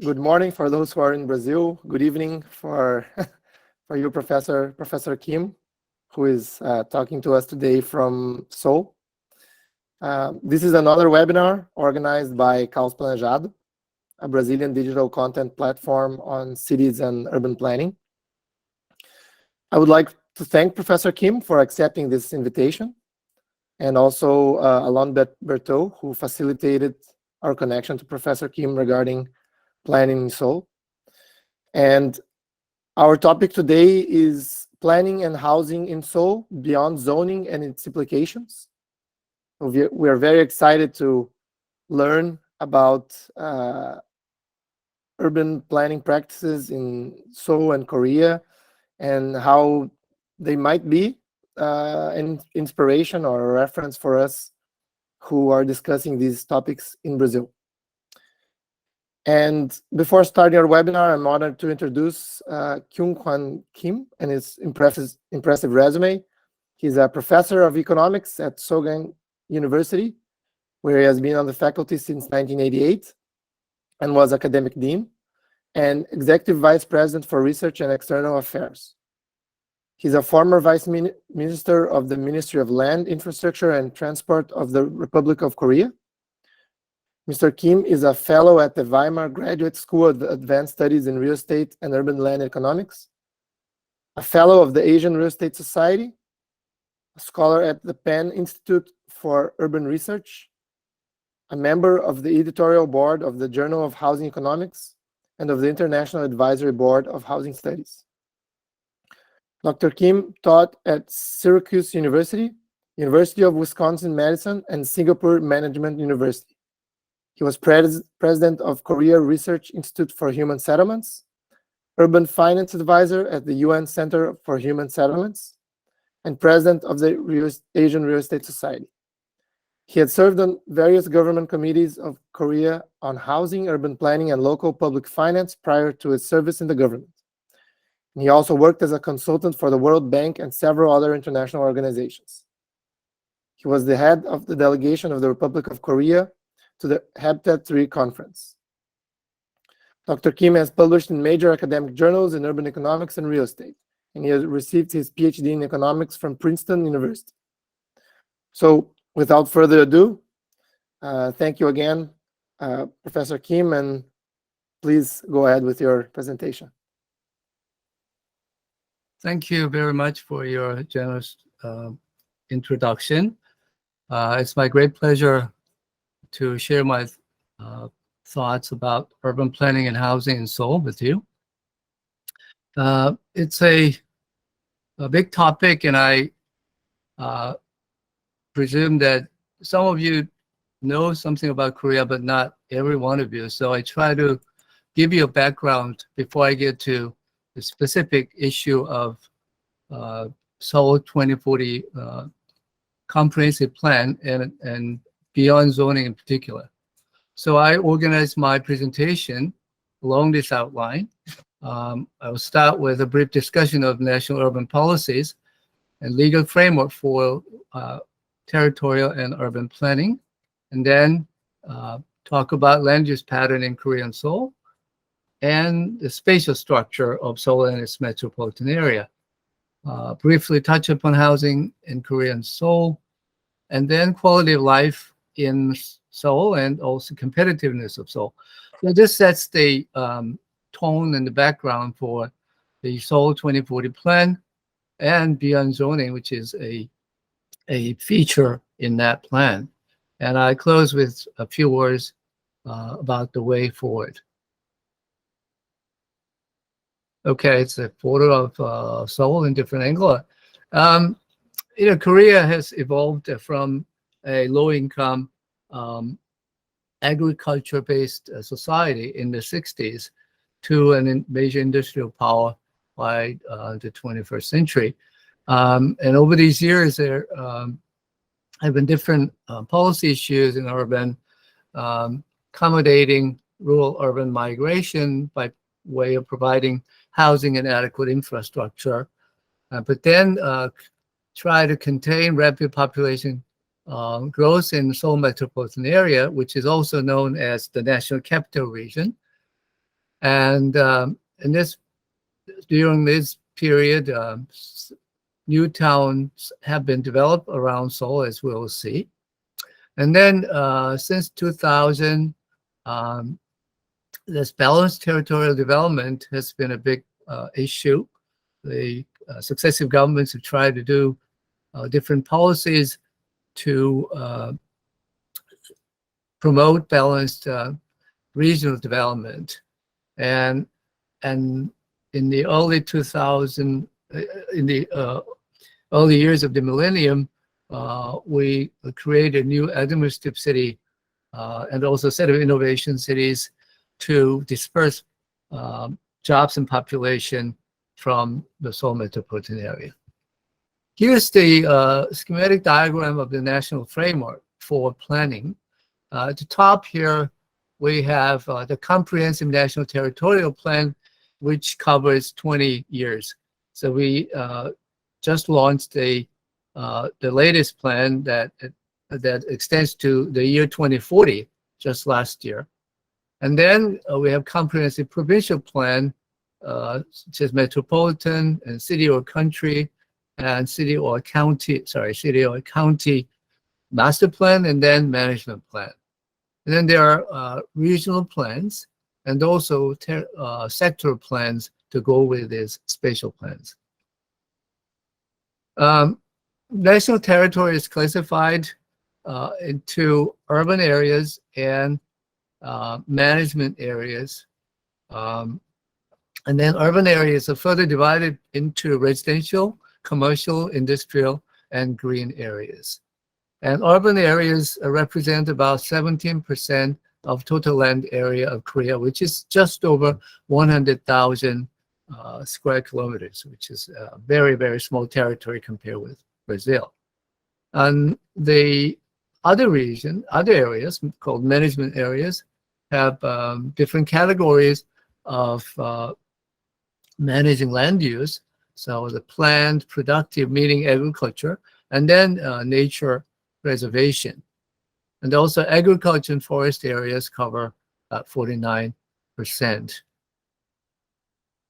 Good morning for those who are in Brazil. Good evening for for you, Professor Kim, who is talking to us today from Seoul. This is another webinar organized by Caos Planejado, a Brazilian digital content platform on cities and urban planning. I would like to thank Professor Kim for accepting this invitation, and also Alon Bertot, who facilitated our connection to Professor Kim regarding planning in Seoul. And our topic today is planning and housing in Seoul beyond zoning and its implications. We are very excited to learn about urban planning practices in Seoul and Korea, and how they might be an inspiration or a reference for us who are discussing these topics in Brazil. And before starting our webinar, I'm honored to introduce Kyung-Hwan Kim and his impressive resume. He's a professor of economics at Sogang University, where he has been on the faculty since 1988 and was academic dean and executive vice president for research and external affairs. He's a former vice minister of the Ministry of Land, Infrastructure and Transport of the Republic of Korea. Mr. Kim is a fellow at the Weimar Graduate School of Advanced Studies in Real Estate and Urban Land Economics, a fellow of the Asian Real Estate Society, a scholar at the Penn Institute for Urban Research, a member of the editorial board of the Journal of Housing Economics and of the International Advisory Board of Housing Studies. Dr. Kim taught at Syracuse University, University of Wisconsin-Madison, and Singapore Management University. He was president of Korea Research Institute for Human Settlements, urban finance advisor at the UN Center for Human Settlements, and president of the Asian Real Estate Society. He had served on various government committees of Korea on housing, urban planning, and local public finance prior to his service in the government. And he also worked as a consultant for the World Bank and several other international organizations. He was the head of the delegation of the Republic of Korea to the Habitat 3 conference. Dr. Kim has published in major academic journals in urban economics and real estate, and he has received his PhD in economics from Princeton University. So without further ado, thank you again, Professor Kim, and please go ahead with your presentation. Thank you very much for your generous introduction. It's my great pleasure to share my thoughts about urban planning and housing in Seoul with you. It's a big topic, and I presume that some of you know something about Korea, but not every one of you. So I try to give you a background before I get to the specific issue of Seoul 2040 comprehensive plan and beyond zoning in particular. So I organized my presentation along this outline. I will start with a brief discussion of national urban policies and legal framework for territorial and urban planning, and then talk about land use pattern in Korea and Seoul, and the spatial structure of Seoul and its metropolitan area. Briefly touch upon housing in Korea and Seoul, and then quality of life in Seoul and also competitiveness of Seoul. So this sets the tone and the background for the Seoul 2040 plan and beyond zoning, which is a feature in that plan. And I close with a few words about the way forward. Okay, it's a photo of Seoul in different angle. Korea has evolved from a low-income agriculture-based society in the 60s to a major industrial power by the 21st century. And over these years, there have been different policy issues in urban, accommodating rural-urban migration by way of providing housing and adequate infrastructure, but then try to contain rapid population growth in Seoul metropolitan area, which is also known as the National Capital Region, And during this period, new towns have been developed around Seoul, as we'll see. And then since 2000, this balanced territorial development has been a big issue. The successive governments have tried to do different policies to promote balanced regional development. And in the early 2000, in the early years of the millennium, we created a new administrative city and also a set of innovation cities to disperse jobs and population from the Seoul metropolitan area. Here's the schematic diagram of the national framework for planning. At the top here, we have the Comprehensive National Territorial Plan, which covers 20 years. So we just launched the latest plan that extends to the year 2040, just last year. And then we have Comprehensive Provincial Plan, such as metropolitan and city or country, and city or county master plan, and then management plan. And then there are regional plans and also sectoral plans to go with these spatial plans. National territory is classified into urban areas and management areas. And then urban areas are further divided into residential, commercial, industrial, and green areas. And urban areas represent about 17% of total land area of Korea, which is just over 100,000 square kilometers, which is a very, very small territory compared with Brazil. And the other areas called management areas have different categories of managing land use. So the planned, productive, meaning agriculture, and then nature preservation. And also agriculture and forest areas cover 49%.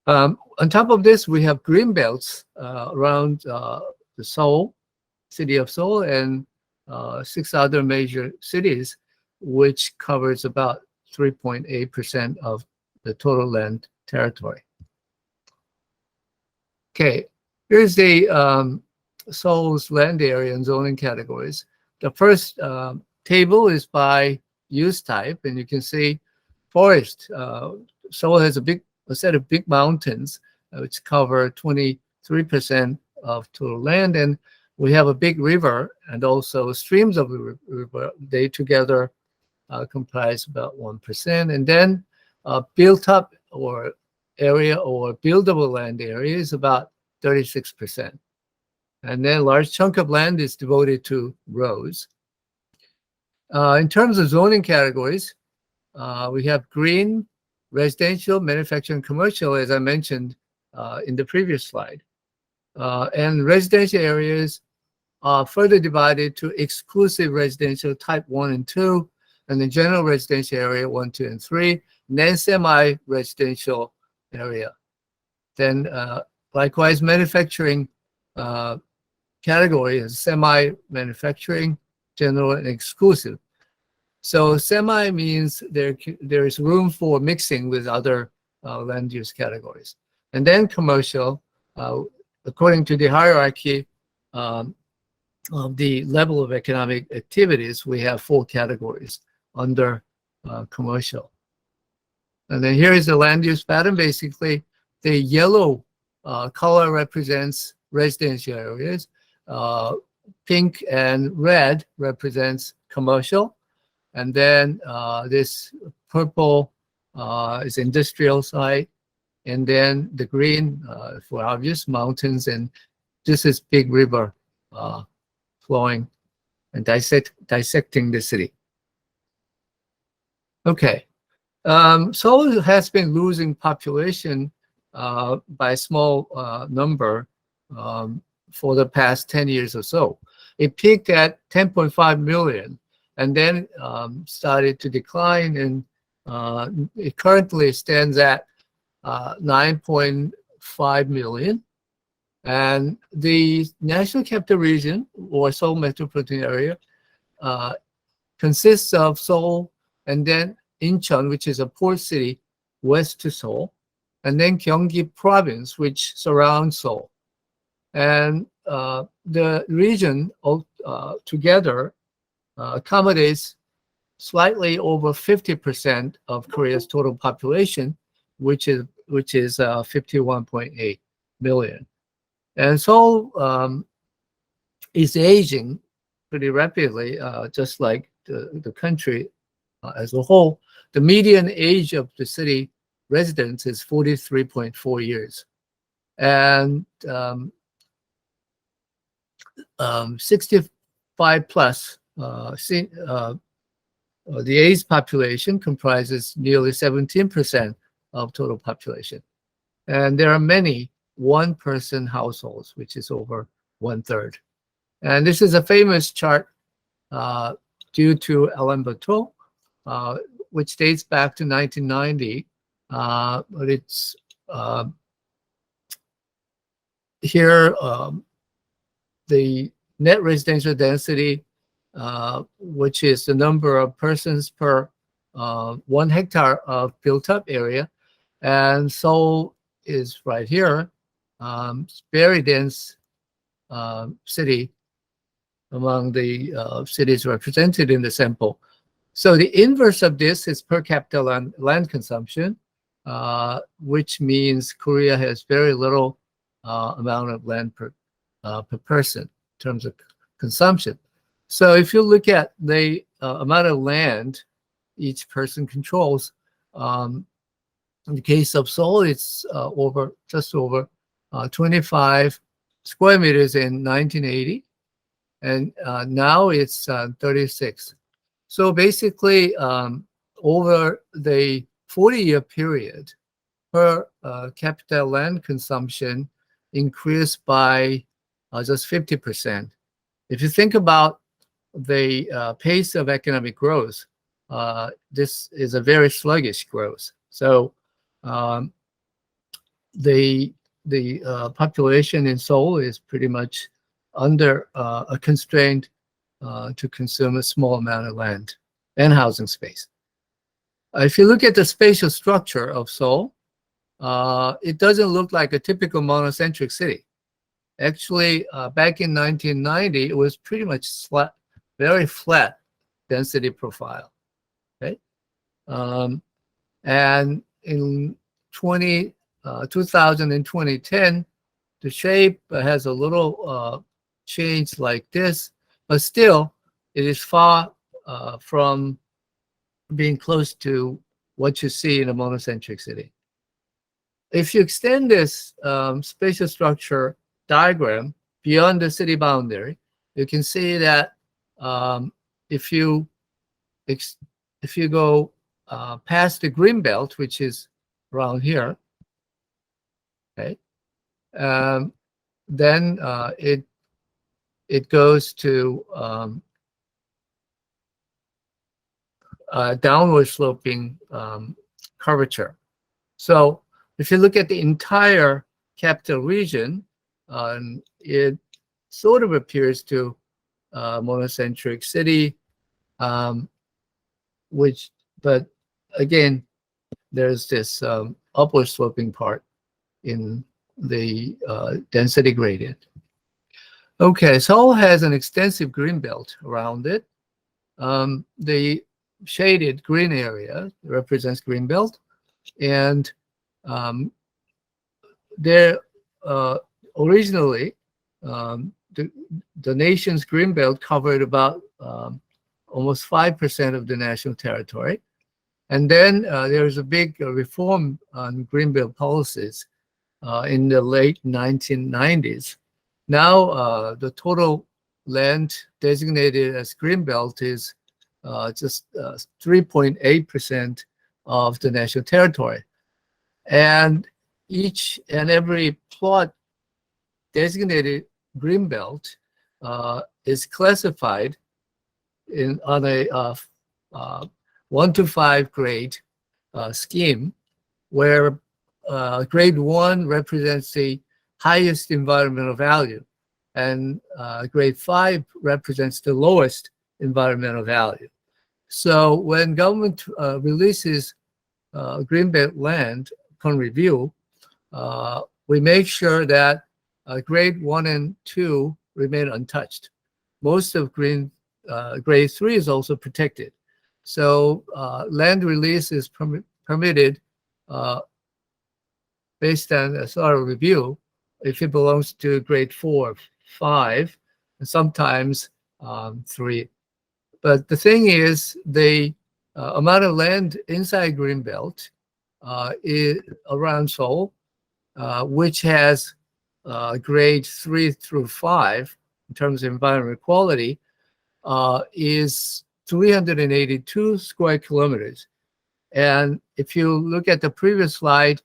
On top of this, we have green belts around the Seoul, city of Seoul, and 6 other major cities, which covers about 3.8% of the total land territory. Okay, here's the Seoul's land area and zoning categories. The first table is by use type, and you can see forest. Seoul has a set of big mountains, which cover 23% of total land, and we have a big river and also streams of the river. They together comprise about 1%, and then built up or area or buildable land area is about 36%. And then a large chunk of land is devoted to roads. In terms of zoning categories, we have green, residential, manufacturing, commercial, as I mentioned in the previous slide. And residential areas are further divided to exclusive residential type 1 and 2, and the general residential area 1, 2, and 3, and then semi-residential area. Then likewise, manufacturing category is semi-manufacturing, general, and exclusive. So semi means there is room for mixing with other land use categories. And then commercial, according to the hierarchy of the level of economic activities, we have 4 categories under commercial. And then here is the land use pattern. Basically, the yellow color represents residential areas. Pink and red represents commercial. And then this purple is industrial site. And then the green, for obvious, mountains. And this is big river flowing and dissecting the city. Okay. Seoul has been losing population by a small number for the past 10 years or so. It peaked at 10.5 million and then started to decline, and It currently stands at 9.5 million. And the National Capital Region, or Seoul Metropolitan Area, consists of Seoul and then Incheon, which is a port city west to Seoul, and then Gyeonggi Province, which surrounds Seoul. And the region together accommodates slightly over 50% of Korea's total population, which is 51.8 million. And Seoul is aging pretty rapidly, just like the country as a whole. The median age of the city residents is 43.4 years. And 65 plus, the age population comprises nearly 17% of total population. And there are many one-person households, which is over 1/3. And this is a famous chart due to Alain Bateau, which dates back to 1990. But it's here, the net residential density, which is the number of persons per 1 hectare of built-up area. And Seoul is right here, very dense city among the cities represented in the sample. So the inverse of this is per capita land consumption, which means Korea has very little amount of land per person in terms of consumption. So if you look at the amount of land each person controls, in the case of Seoul, it's just over 25 square meters in 1980, and now it's 36. So basically, over the 40-year period, per capita land consumption increased by just 50%. If you think about the pace of economic growth, this is a very sluggish growth. So the population in Seoul is pretty much under a constraint to consume a small amount of land and housing space. If you look at the spatial structure of Seoul, it doesn't look like a typical monocentric city. Actually, back in 1990, it was pretty much flat, very flat density profile. Okay, and in 2000 and 2010, the shape has a little change like this, but still, it is far from being close to what you see in a monocentric city. If you extend this spatial structure diagram beyond the city boundary, you can see that if you go past the Greenbelt, which is around here, okay, then it goes to downward sloping curvature. So if you look at the entire capital region, it sort of appears to monocentric city, but again, there's this upward sloping part in the density gradient. Okay, Seoul has an extensive green belt around it. The shaded green area represents green belt, and there originally the nation's green belt covered about almost 5% of the national territory, and then there was a big reform on green belt policies in the late 1990s. Now the total land designated as green belt is just 3.8% of the national territory, and each and every plot designated green belt is classified on a 1 to 5 grade scheme, where grade 1 represents the highest environmental value, and grade 5 represents the lowest environmental value. So when government releases Greenbelt land upon review, we make sure that grade 1 and 2 remain untouched. Most of grade 3 is also protected. So land release is permitted based on a thorough review if it belongs to grade 4, 5, and sometimes 3. But the thing is, the amount of land inside Greenbelt is around Seoul, which has grade 3 through 5 in terms of environmental quality, is 382 square kilometers. And if you look at the previous slide,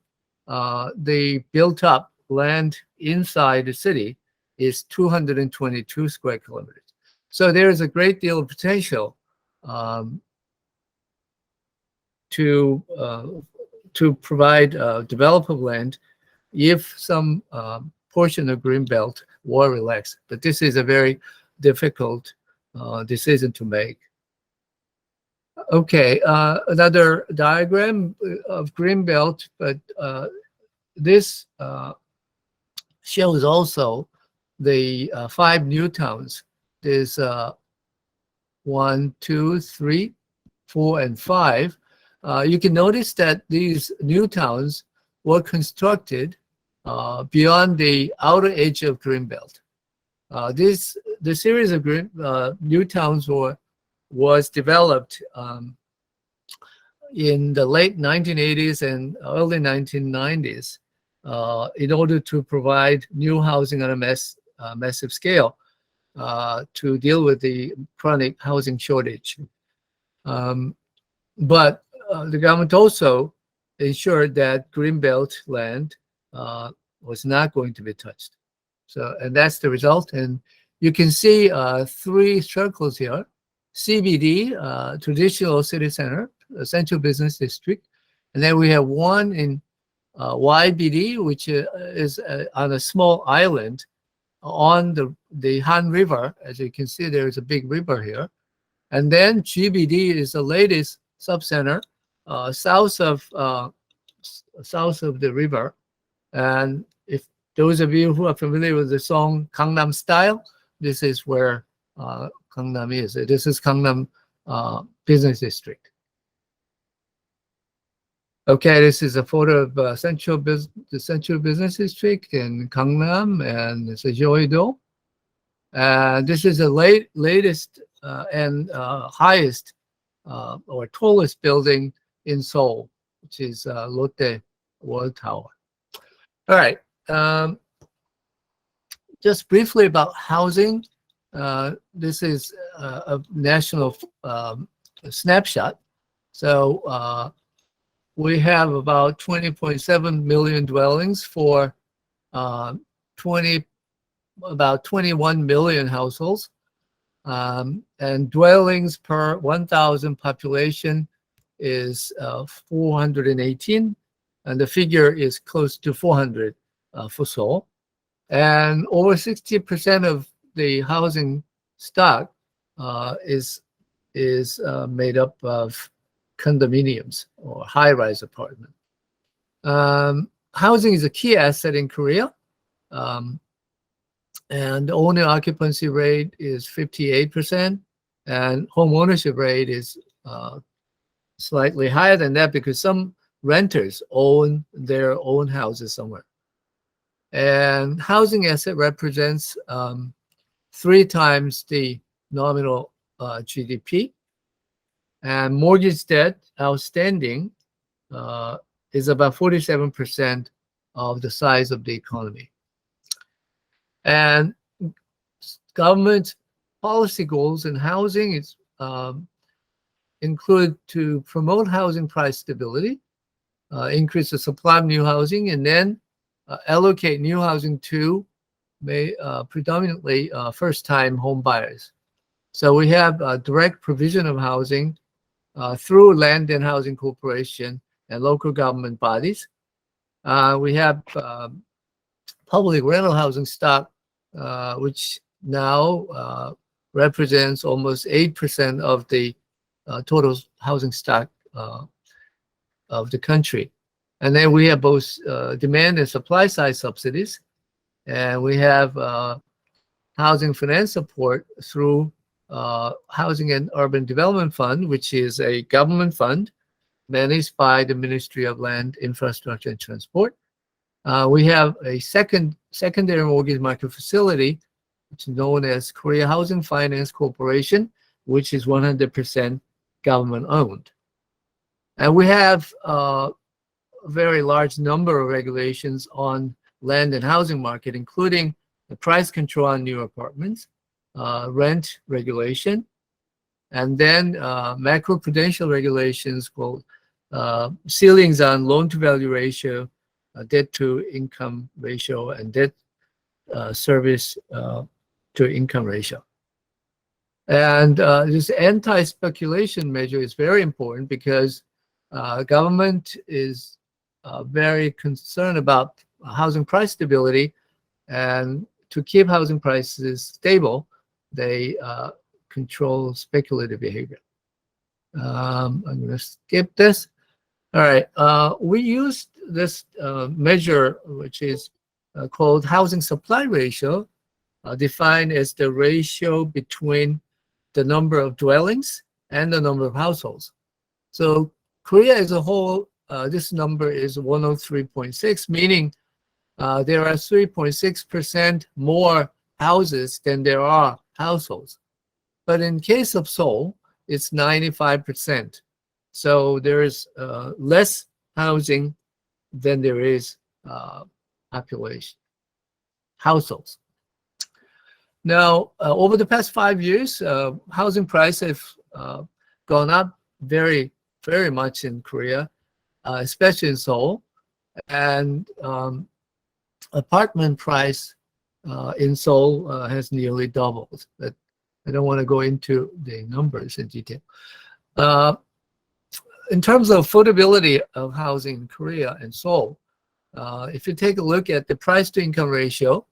the built up land inside the city is 222 square kilometers. So there is a great deal of potential to provide developable land if some portion of Greenbelt were relaxed. But this is a very difficult decision to make. Okay, another diagram of Greenbelt, but this shows also the 5 new towns. There's 1, 2, 3, 4, and 5. You can notice that these new towns were constructed beyond the outer edge of Greenbelt. The series of new towns was developed in the late 1980s and early 1990s in order to provide new housing on a massive scale to deal with the chronic housing shortage. But the government also ensured that Greenbelt land was not going to be touched. So, and that's the result. And you can see 3 circles here: CBD, traditional city center, central business district, and then we have 1 in YBD, which is on a small island on the Han River. As you can see, there is a big river here. And then GBD is the latest subcenter south of the river. And if those of you who are familiar with the song Gangnam Style, this is where Gangnam is. This is Gangnam Business District. Okay, this is a photo of the Central Business District in Gangnam, and it's a Jeouido. This is the latest and highest or tallest building in Seoul, which is Lotte World Tower. All right, just briefly about housing. This is a national snapshot. So we have about 20.7 million dwellings for about 21 million households. And dwellings per 1,000 population is 418, and the figure is close to 400 for Seoul. And over 60% of the housing stock is made up of condominiums or high-rise apartment. Housing is a key asset in Korea, and owner occupancy rate is 58%, and home ownership rate is slightly higher than that because some renters own their own houses somewhere. And housing asset represents 3 times the nominal GDP. And mortgage debt outstanding is about 47% of the size of the economy. And government policy goals in housing is include to promote housing price stability, increase the supply of new housing, and then allocate new housing to predominantly first-time home buyers. So we have direct provision of housing through Land and Housing Corporation and local government bodies. We have public rental housing stock, which now represents almost 8% of the total housing stock of the country. And then we have both demand and supply side subsidies. And we have housing finance support through Housing and Urban Development Fund, which is a government fund managed by the Ministry of Land, Infrastructure and Transport. We have a secondary mortgage market facility, which is known as Korea Housing Finance Corporation, which is 100% government owned. And we have a very large number of regulations on land and housing market, including the price control on new apartments, rent regulation, and then macroprudential regulations called ceilings on loan-to-value ratio, debt-to-income ratio, and debt service-to-income ratio. And this anti-speculation measure is very important because government is very concerned about housing price stability, and to keep housing prices stable, they control speculative behavior. I'm going to skip this. All right, we used this measure, which is called housing supply ratio, defined as the ratio between the number of dwellings and the number of households. So Korea as a whole, this number is 103.6, meaning there are 3.6% more houses than there are households. But in case of Seoul, it's 95%. So there is less housing than there is population, households. Now, over the past 5 years, housing prices have gone up very, very much in Korea, especially in Seoul. And apartment price in Seoul has nearly doubled. But I don't want to go into the numbers in detail. In terms of affordability of housing in Korea and Seoul, if you take a look at the price-to-income ratio,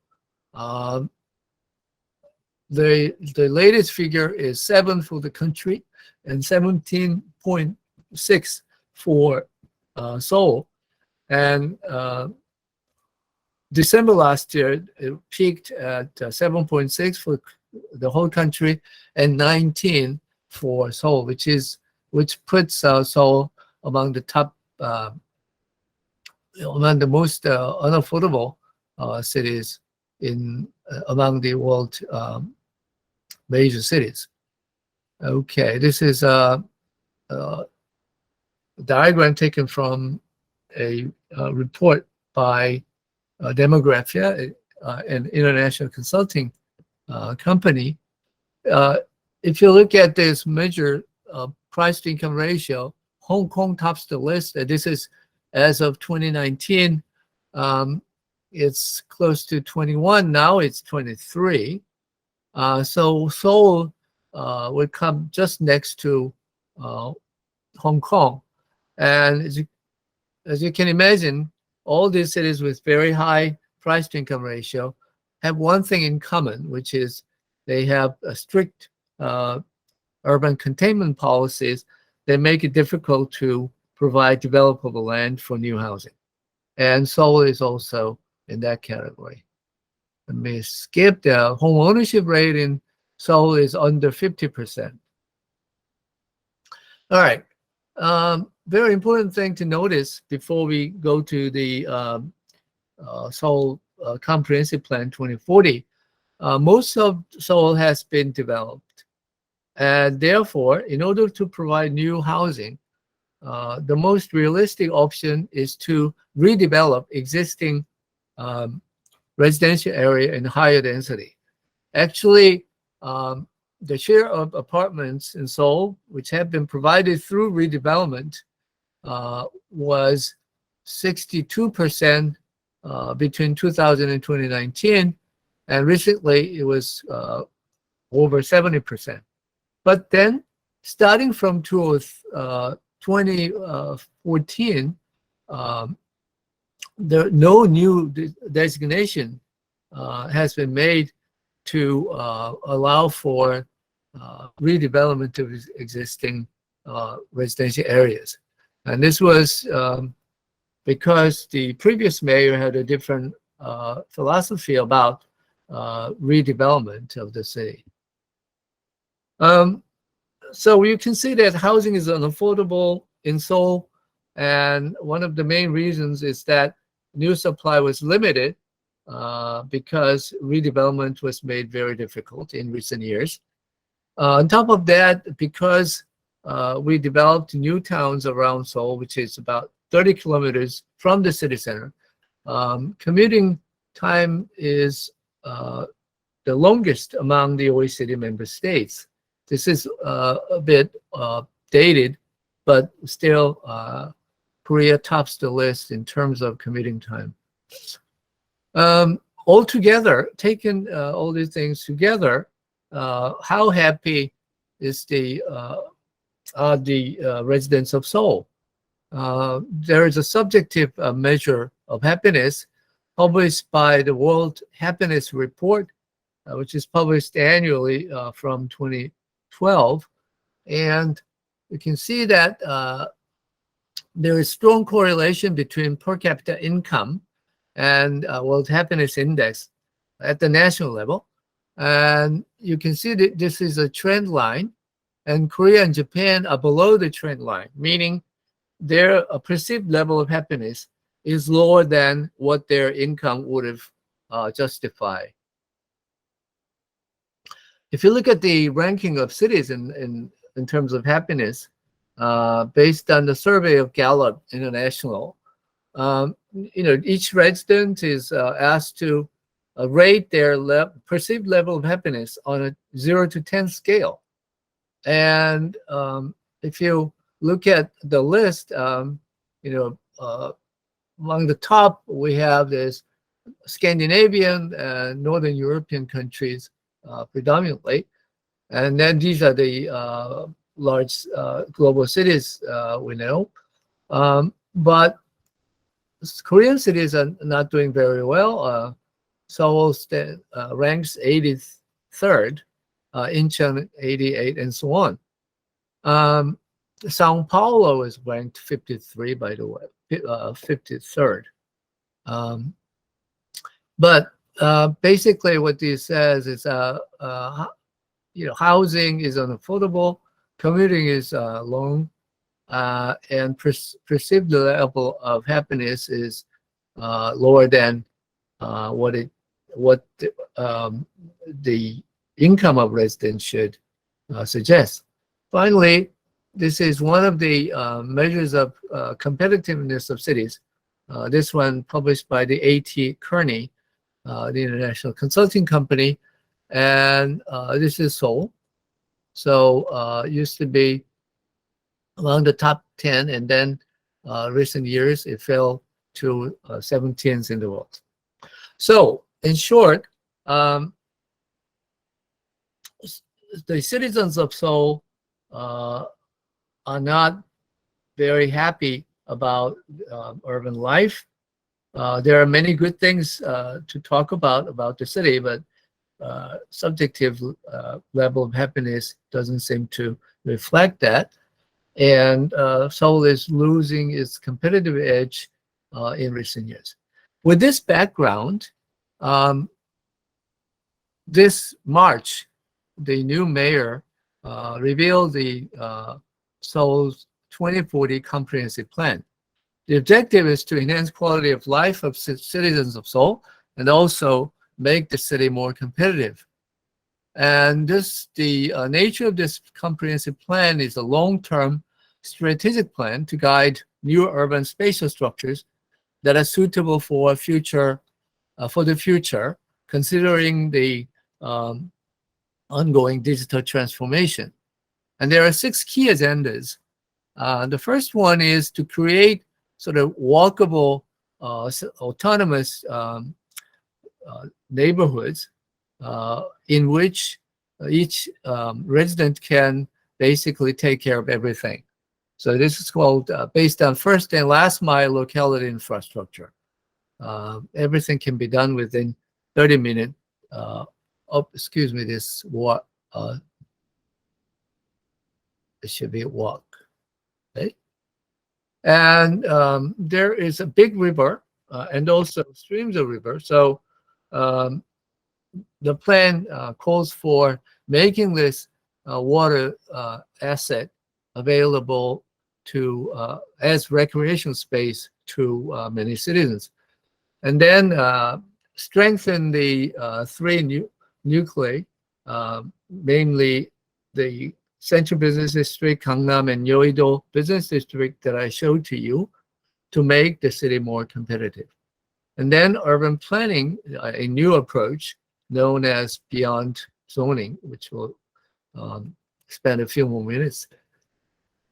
the latest figure is 7 for the country and 17.6 for Seoul. And December last year, it peaked at 7.6 for the whole country and 19 for Seoul, which puts Seoul among the top, among the most unaffordable cities among the world major cities. Okay, this is a diagram taken from a report by Demographia, an international consulting company. If you look at this measure of price-to-income ratio, Hong Kong tops the list. This is as of 2019. It's close to 21. Now it's 23. So Seoul would come just next to Hong Kong. And as you can imagine, all these cities with very high price-to-income ratio have one thing in common, which is they have a strict urban containment policies that make it difficult to provide developable land for new housing. And Seoul is also in that category. Let me skip. The home ownership rate in Seoul is under 50%. All right. Very important thing to notice before we go to the Seoul Comprehensive Plan 2040. Most of Seoul has been developed. And therefore, in order to provide new housing, the most realistic option is to redevelop existing residential area in higher density. Actually, the share of apartments in Seoul, which have been provided through redevelopment, was 62% between 2000 and 2019, and recently it was over 70%. But then, starting from 2014, no new designation has been made to allow for redevelopment of existing residential areas. And this was because the previous mayor had a different philosophy about redevelopment of the city. So you can see that housing is unaffordable in Seoul, and one of the main reasons is that new supply was limited because redevelopment was made very difficult in recent years. On top of that, because we developed new towns around Seoul, which is about 30 kilometers from the city center, commuting time is the longest among the OECD member states. This is a bit dated, but still Korea tops the list in terms of commuting time. Altogether, taking all these things together, how happy is the residents of Seoul? There is a subjective measure of happiness published by the World Happiness Report, which is published annually from 2012. And you can see that there is strong correlation between per capita income and World Happiness Index at the national level. And you can see that this is a trend line, and Korea and Japan are below the trend line, meaning their perceived level of happiness is lower than what their income would have justified. If you look at the ranking of cities in terms of happiness, based on the survey of Gallup International, each resident is asked to rate their perceived level of happiness on a 0 to 10 scale. And if you look at the list, among the top, we have this Scandinavian and Northern European countries predominantly. And then these are the large global cities we know. But Korean cities are not doing very well. Seoul ranks 83rd, Incheon 88, and so on. Sao Paulo is ranked 53, by the way, 53rd. But basically what this says is, housing is unaffordable, commuting is long, and perceived level of happiness is lower than what the income of residents should suggest. Finally, this is one of the measures of competitiveness of cities. This one published by the A.T. Kearney, the international consulting company, and this is Seoul. So used to be among the top 10, and then recent years it fell to 17th in the world. So in short, the citizens of Seoul are not very happy about urban life. There are many good things to talk about the city, but subjective level of happiness doesn't seem to reflect that. And Seoul is losing its competitive edge in recent years. With this background, this March, the new mayor revealed the Seoul's 2040 comprehensive plan. The objective is to enhance quality of life of citizens of Seoul and also make the city more competitive. And the nature of this comprehensive plan is a long-term strategic plan to guide new urban spatial structures that are suitable for the future, considering the ongoing digital transformation. And there are 6 key agendas. The first one is to create sort of walkable, autonomous neighborhoods in which each resident can basically take care of everything. So this is called based on first and last mile locality infrastructure. Everything can be done within 30 minutes. Excuse me, this walk. It should be a walk. Okay? And there is a big river and also streams of river. So the plan calls for making this water asset available to as recreation space to many citizens, and then strengthen the three nuclei, mainly the Central Business District, Gangnam, and Yeouido Business District that I showed to you, to make the city more competitive. And then urban planning, a new approach known as beyond zoning, which will spend a few more minutes.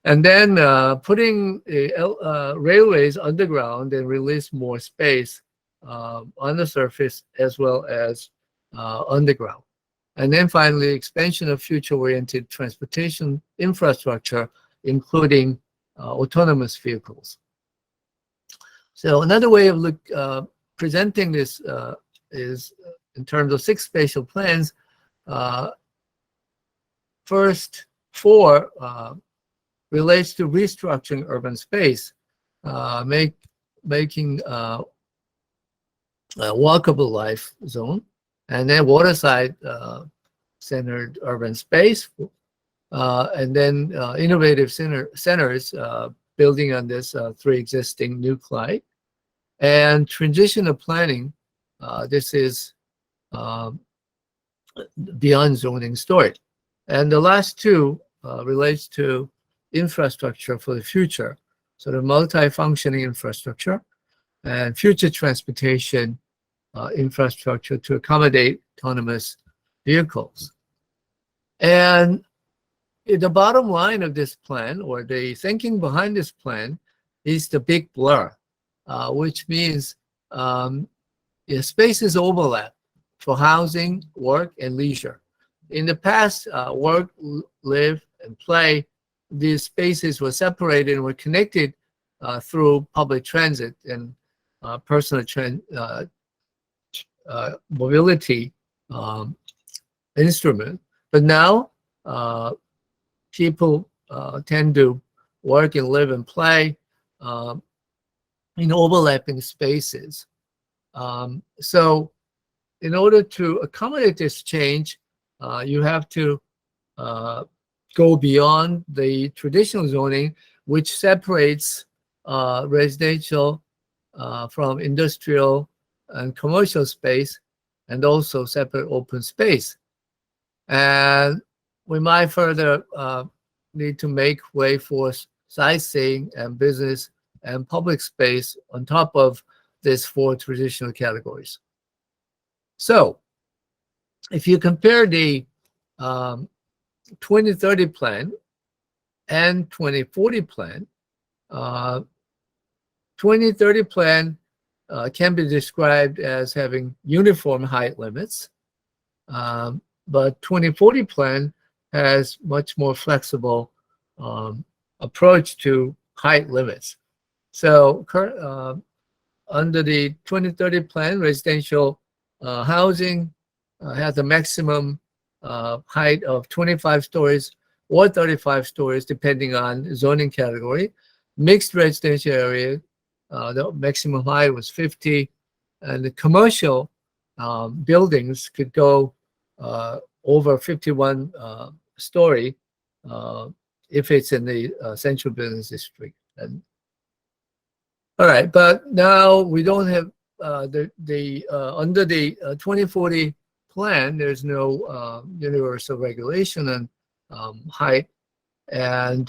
And then putting railways underground and release more space on the surface as well as underground. And then finally, expansion of future-oriented transportation infrastructure, including autonomous vehicles. So another way of presenting this is in terms of 6 spatial plans. First 4 relates to restructuring urban space, making a walkable life zone, and then waterside centered urban space, and then innovative centers building on this 3 existing nuclei, and transitional planning. This is beyond zoning storage. And the last 2 relates to infrastructure for the future, sort of multi-functioning infrastructure and future transportation infrastructure to accommodate autonomous vehicles. And the bottom line of this plan, or the thinking behind this plan, is the big blur, which means spaces overlap for housing, work, and leisure. In the past, work, live, and play, these spaces were separated and were connected through public transit and personal mobility instrument. But now people tend to work and live and play in overlapping spaces. So in order to accommodate this change, you have to go beyond the traditional zoning, which separates residential from industrial and commercial space, and also separate open space. And we might further need to make way for sightseeing and business and public space on top of these 4 traditional categories. So if you compare the 2030 plan and 2040 plan, 2030 plan can be described as having uniform height limits, but 2040 plan has much more flexible approach to height limits. So under the 2030 plan, residential housing has a maximum height of 25 stories or 35 stories, depending on zoning category. Mixed residential area, the maximum height was 50, and the commercial buildings could go over 51 story if it's in the Central Business District. And all right, but now we don't have under the 2040 plan, there's no universal regulation on height, and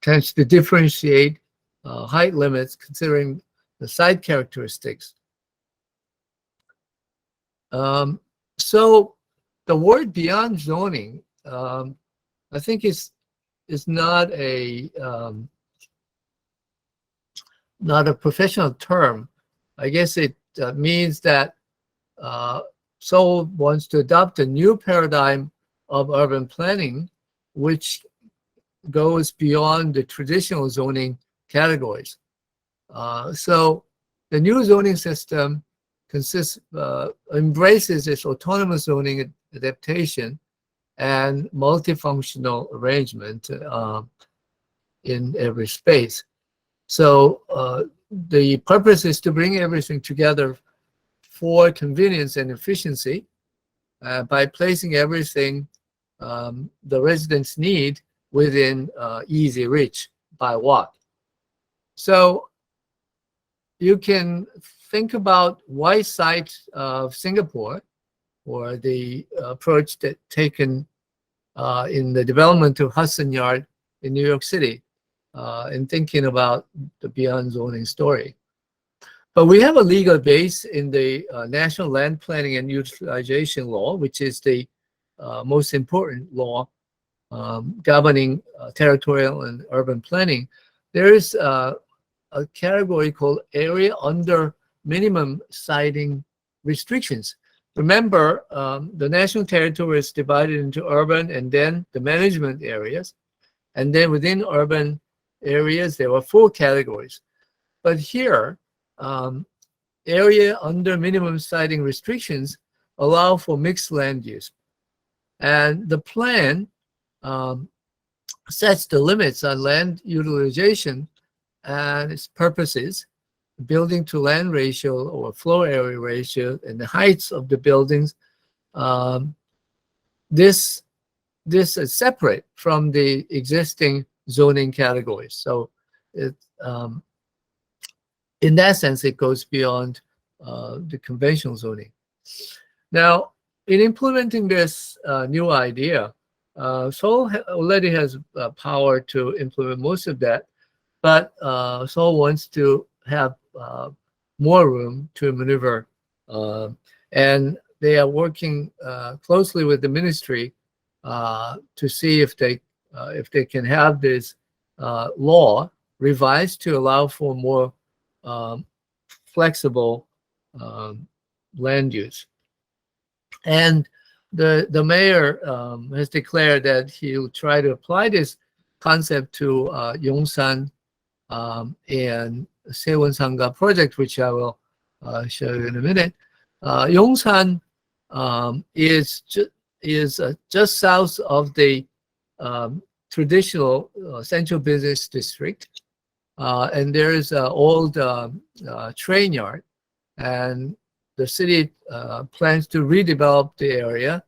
tends to differentiate height limits considering the site characteristics. So the word beyond zoning, I think is not a professional term. I guess it means that Seoul wants to adopt a new paradigm of urban planning, which goes beyond the traditional zoning categories. So the new zoning system embraces this autonomous zoning adaptation and multifunctional arrangement in every space. So the purpose is to bring everything together for convenience and efficiency by placing everything the residents need within easy reach by walk. So you can think about white side of Singapore, or the approach that taken in the development of Hudson Yard in New York City, in thinking about the beyond zoning story. But we have a legal base in the National Land Planning and Utilization Law, which is the most important law governing territorial and urban planning. There is a category called area under minimum siting restrictions. Remember, the national territory is divided into urban and then the management areas. And then within urban areas, there were 4 categories. But here, area under minimum siting restrictions allow for mixed land use. And the plan sets the limits on land utilization and its purposes, building to land ratio or floor area ratio, and the heights of the buildings. This is separate from the existing zoning categories. So it, in that sense, it goes beyond the conventional zoning. Now, in implementing this new idea, Seoul already has power to implement most of that, but Seoul wants to have more room to maneuver, and they are working closely with the ministry to see if they can have this law revised to allow for more flexible land use. And the mayor has declared that he'll try to apply this concept to Yongsan and Seoul project, which I will show you in a minute. Yongsan is just south of the traditional central business district, and there is an old train yard, and the city plans to redevelop the area,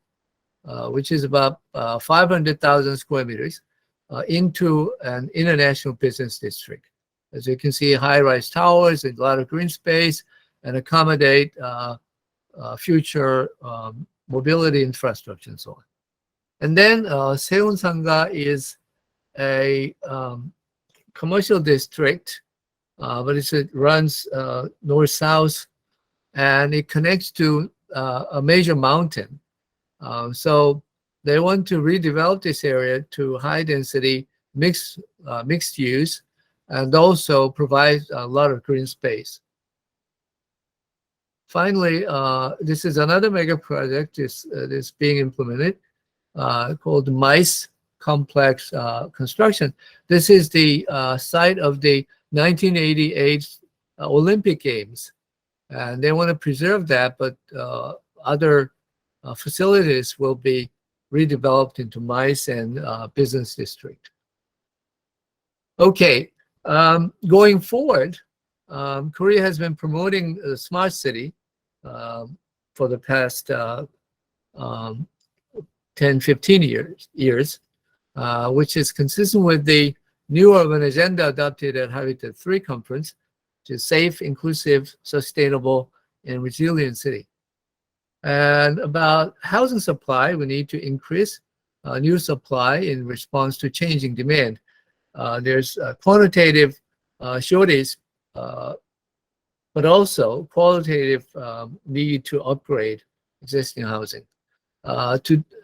which is about 500,000 square meters, into an international business district. As you can see, high-rise towers, a lot of green space, and accommodate future mobility infrastructure and so on. And then Seoul is a commercial district, but it runs north-south, and it connects to a major mountain. So they want to redevelop this area to high-density mixed use, and also provide a lot of green space. Finally, this is another mega project is being implemented called MICE Complex Construction. This is the site of the 1988 Olympic Games, and they want to preserve that, but other facilities will be redeveloped into MICE and business district. Okay, going forward, Korea has been promoting a smart city for the past 10, 15 years, which is consistent with the new urban agenda adopted at Habitat 3 conference, which is safe, inclusive, sustainable, and resilient city. And about housing supply, we need to increase new supply in response to changing demand. There's a quantitative shortage, but also qualitative need to upgrade existing housing.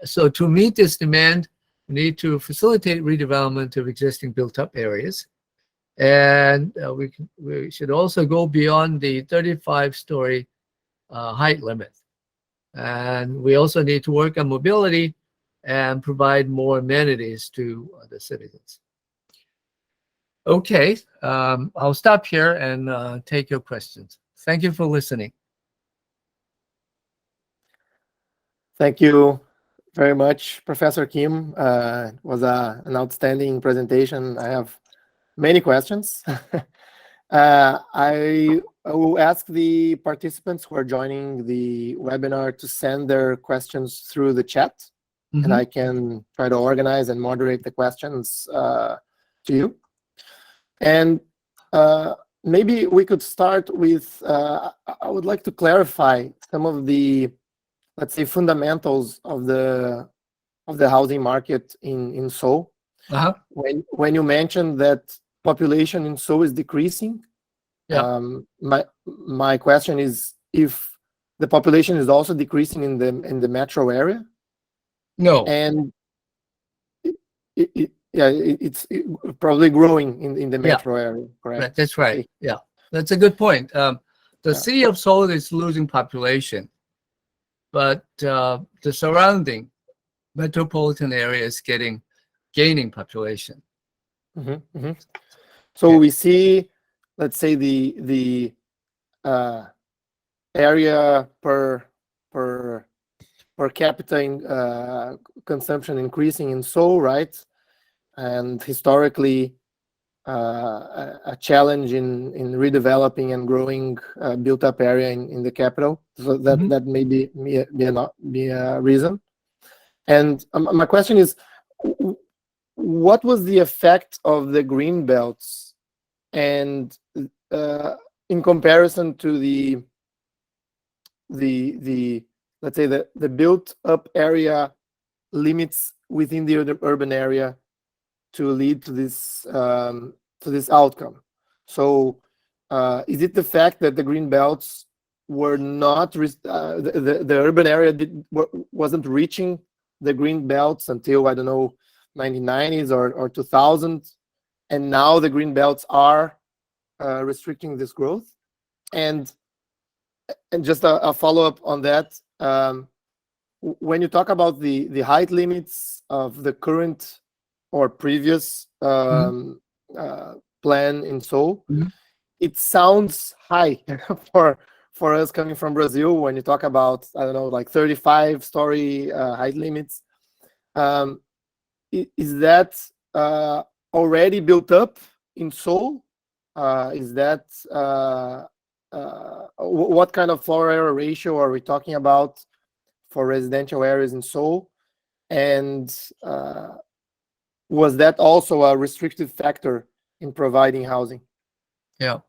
So to meet this demand, we need to facilitate redevelopment of existing built-up areas. And we should also go beyond the 35-story height limit. And we also need to work on mobility and provide more amenities to the citizens. Okay, I'll stop here and take your questions. Thank you for listening. Thank you very much, Professor Kim. It was an outstanding presentation. I have many questions. I will ask the participants who are joining the webinar to send their questions through the chat, and I can try to organize and moderate the questions to you. And maybe we could start with, I would like to clarify some of the, let's say, fundamentals of the housing market in Seoul. When you mentioned that population in Seoul is decreasing, my question is if the population is also decreasing in the metro area. No. And it's probably growing in the metro area, correct? Right, that's right. Okay. Yeah, that's a good point. The city of Seoul is losing population, but the surrounding metropolitan area is gaining population. So we see, let's say, the area per capita consumption increasing in Seoul, right? And historically, a challenge in redeveloping and growing built-up area in the capital. So that may be a reason. And my question is, what was the effect of the Greenbelts, and in comparison to the let's say the built-up area limits within the urban area to lead to this outcome? So is it the fact that the Greenbelts were not the urban area wasn't reaching the Greenbelts until, I don't know, 1990s or 2000, and now the Greenbelts are restricting this growth? And just a follow-up on that, when you talk about the height limits of the current or previous plan in Seoul, it sounds high for us coming from Brazil. When you talk about, I don't know, like 35-story height limits, is that already built up in Seoul? Is that what kind of floor area ratio are we talking about for residential areas in Seoul? And was that also a restrictive factor in providing housing? Yeah.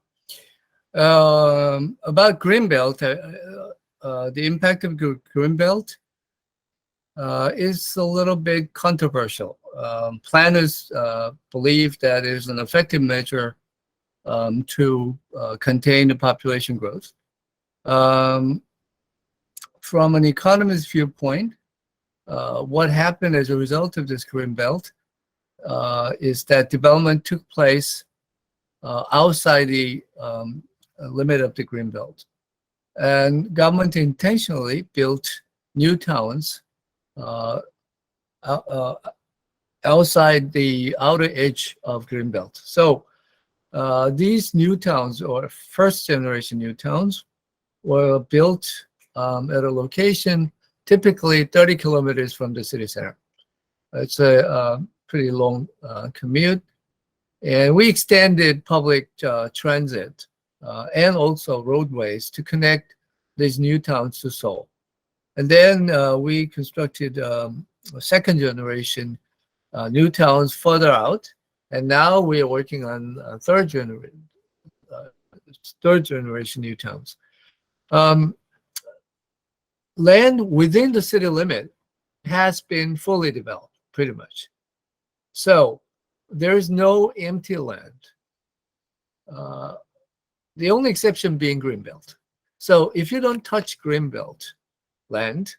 About Greenbelt, the impact of Greenbelt is a little bit controversial. Planners believe that it is an effective measure to contain the population growth. From an economist's viewpoint, what happened as a result of this Greenbelt is that development took place outside the limit of the Greenbelt, and government intentionally built new towns outside the outer edge of Greenbelt. So these new towns, or first-generation new towns, were built at a location typically 30 kilometers from the city center. It's a pretty long commute. And we extended public transit and also roadways to connect these new towns to Seoul. And then we constructed second-generation new towns further out. And now we are working on third generation new towns. Land within the city limit has been fully developed, pretty much. So there is no empty land. The only exception being Greenbelt. So if you don't touch Greenbelt land,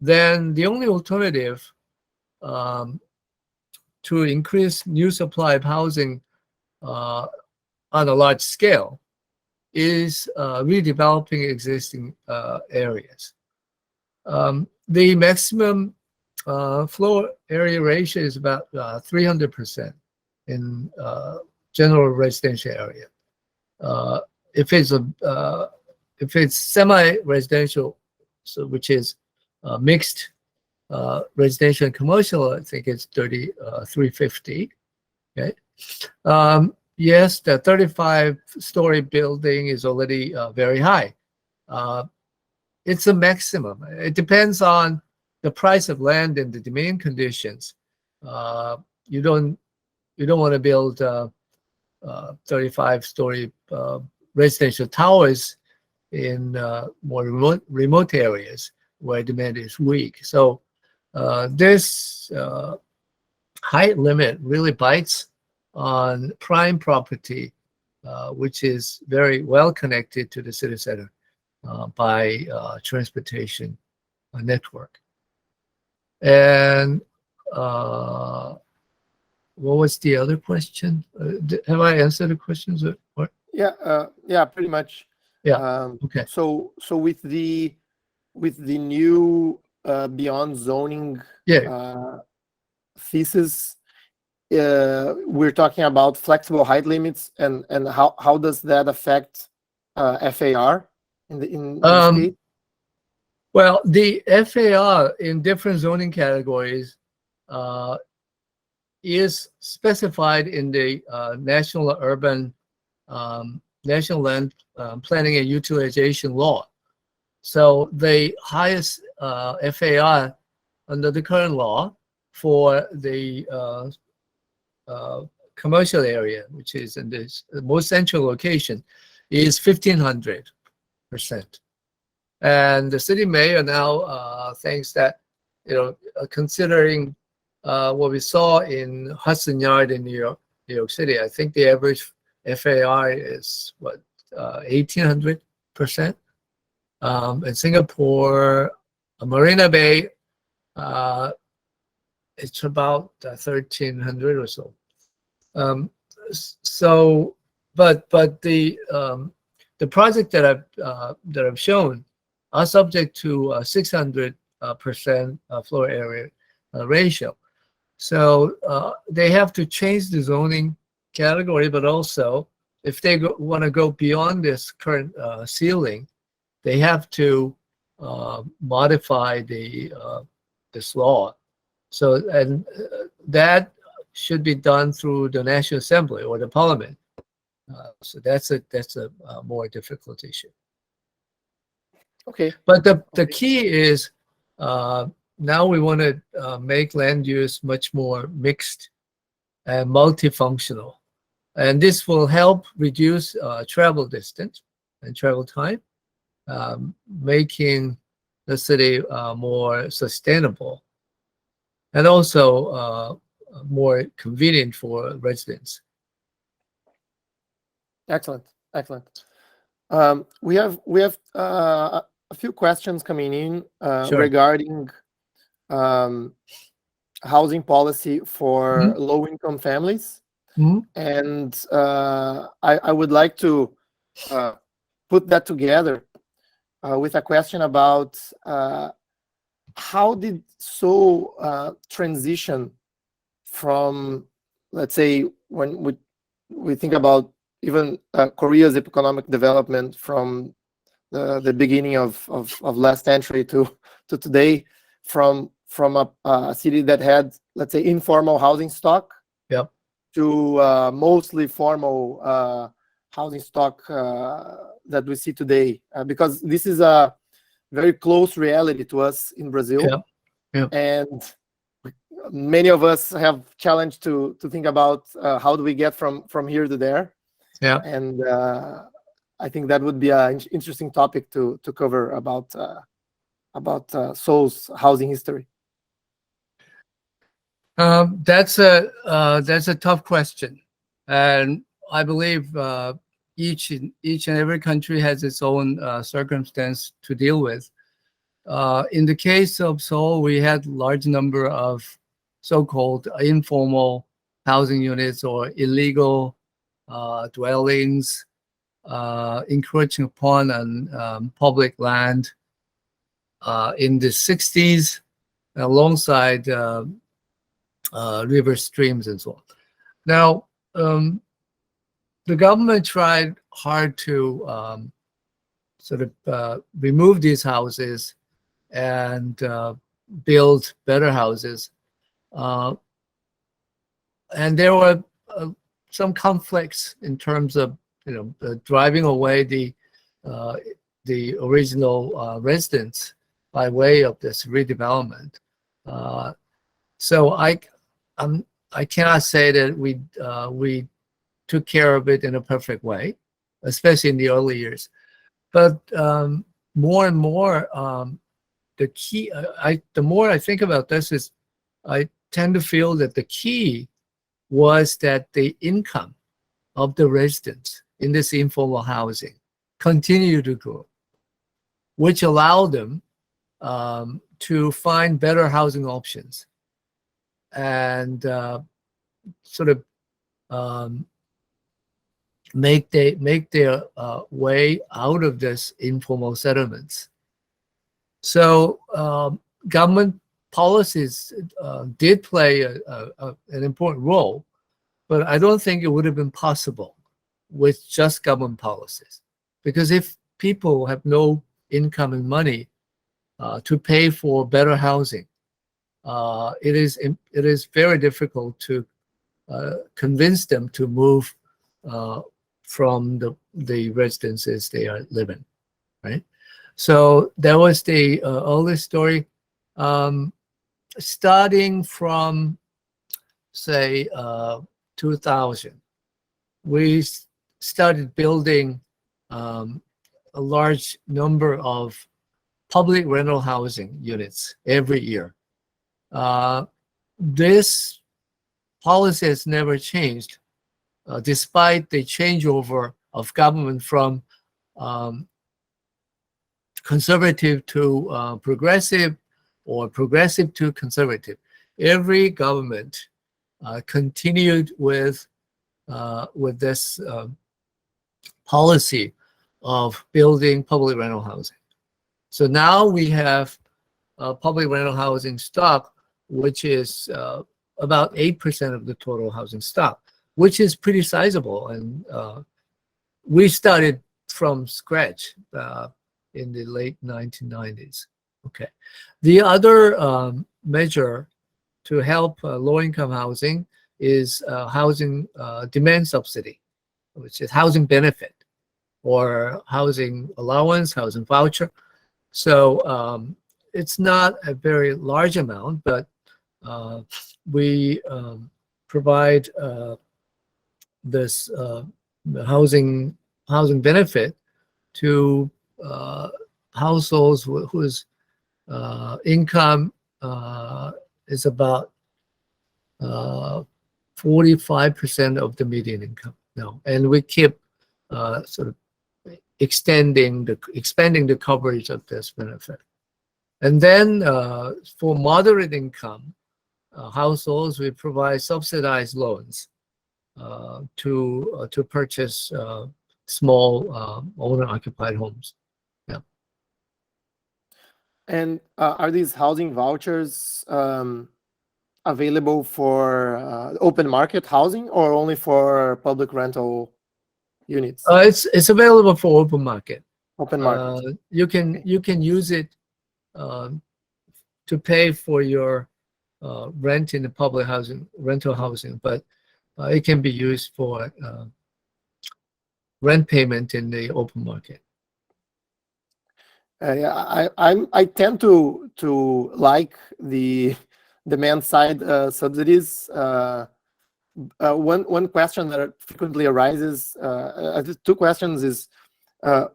then the only alternative to increase new supply of housing on a large scale is redeveloping existing areas. The maximum floor area ratio is about 300% in general residential area. If it's semi-residential, so which is mixed residential and commercial, I think it's 350. Okay. Yes, the 35-story building is already very high. It's a maximum. It depends on the price of land and the demand conditions. You don't want to build 35-story residential towers in more remote areas where demand is weak. So this height limit really bites on prime property, which is very well connected to the city center by transportation network. And what was the other question? Have I answered the questions? Or? Yeah, pretty much. Yeah. Okay. So with the new beyond zoning thesis, we're talking about flexible height limits, and how does that affect FAR in the state? Well, the FAR in different zoning categories is specified in the National Land Planning and Utilization Law. So the highest FAR under the current law for the commercial area, which is in the most central location, is 1,500%. And the city mayor now thinks that, considering what we saw in Hudson Yard in New York City, I think the average FAR is 1,800%. In Singapore, Marina Bay, it's about 1,300 or so. But the project that I've shown are subject to 600% floor area ratio. So they have to change the zoning category, but also if they want to go beyond this current ceiling, they have to modify this law. So that should be done through the National Assembly or the Parliament. So that's a more difficult issue. Okay. But the key is now we want to make land use much more mixed and multifunctional. And this will help reduce travel distance and travel time, making the city more sustainable and also more convenient for residents. Excellent. We have a few questions coming in Sure. regarding housing policy for low-income families. And I would like to put that together with a question about how did Seoul transition from, let's say, when we think about even Korea's economic development from the beginning of last century to today, from a city that had, let's say, informal housing stock, yep, to mostly formal housing stock that we see today, because this is a very close reality to us in Brazil. Yep. Yep. And many of us have challenged to think about how do we get from here to there. Yeah. And I think that would be an interesting topic to cover about Seoul's housing history. That's a tough question, and I believe each and every country has its own circumstance to deal with. In the case of Seoul, we had large number of so-called informal housing units or illegal dwellings encroaching upon public land in the 60s alongside river streams and so on. Now, the government tried hard to sort of remove these houses and build better houses. And there were some conflicts in terms of, driving away the original residents by way of this redevelopment. So I cannot say that we took care of it in a perfect way, especially in the early years. But more and more, the key, the more I think about this, is I tend to feel that the key was that the income of the residents in this informal housing continued to grow, which allowed them to find better housing options and sort of make their way out of this informal settlements. So government policies did play an important role, but I don't think it would have been possible with just government policies. Because if people have no income and money to pay for better housing, it is very difficult to convince them to move from the residences they are living, right? So that was the early story. Starting from, say, 2000, we started building a large number of public rental housing units every year. This policy has never changed, despite the changeover of government from conservative to progressive, or progressive to conservative. Every government continued with this policy of building public rental housing. So now we have public rental housing stock, which is about 8% of the total housing stock, which is pretty sizable. And we started from scratch in the late 1990s. Okay. The other measure to help low-income housing is housing demand subsidy, which is housing benefit, or housing allowance, housing voucher. So it's not a very large amount, but we provide this housing benefit to households whose income is about 45% of the median income now, and we keep sort of expanding the coverage of this benefit. And then for moderate income households, we provide subsidized loans to purchase small owner-occupied homes. Yeah. And are these housing vouchers available for open market housing, or only for public rental units? It's available for open market. Open market. You can use it to pay for your rent in the public housing, rental housing, but it can be used for rent payment in the open market. Yeah, I tend to like the demand side subsidies. One question that frequently arises, two questions, is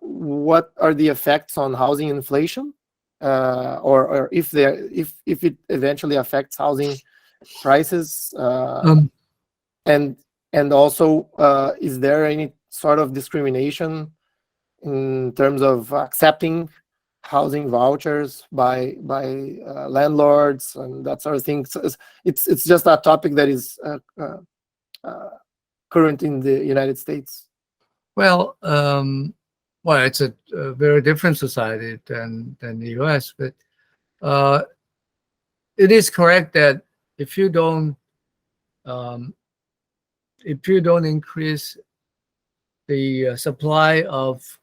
what are the effects on housing inflation, or if it eventually affects housing prices, and also is there any sort of discrimination in terms of accepting housing vouchers by landlords and that sort of thing? So it's just a topic that is current in the United States. Well, it's a very different society than the U.S., but it is correct that if you don't increase the supply of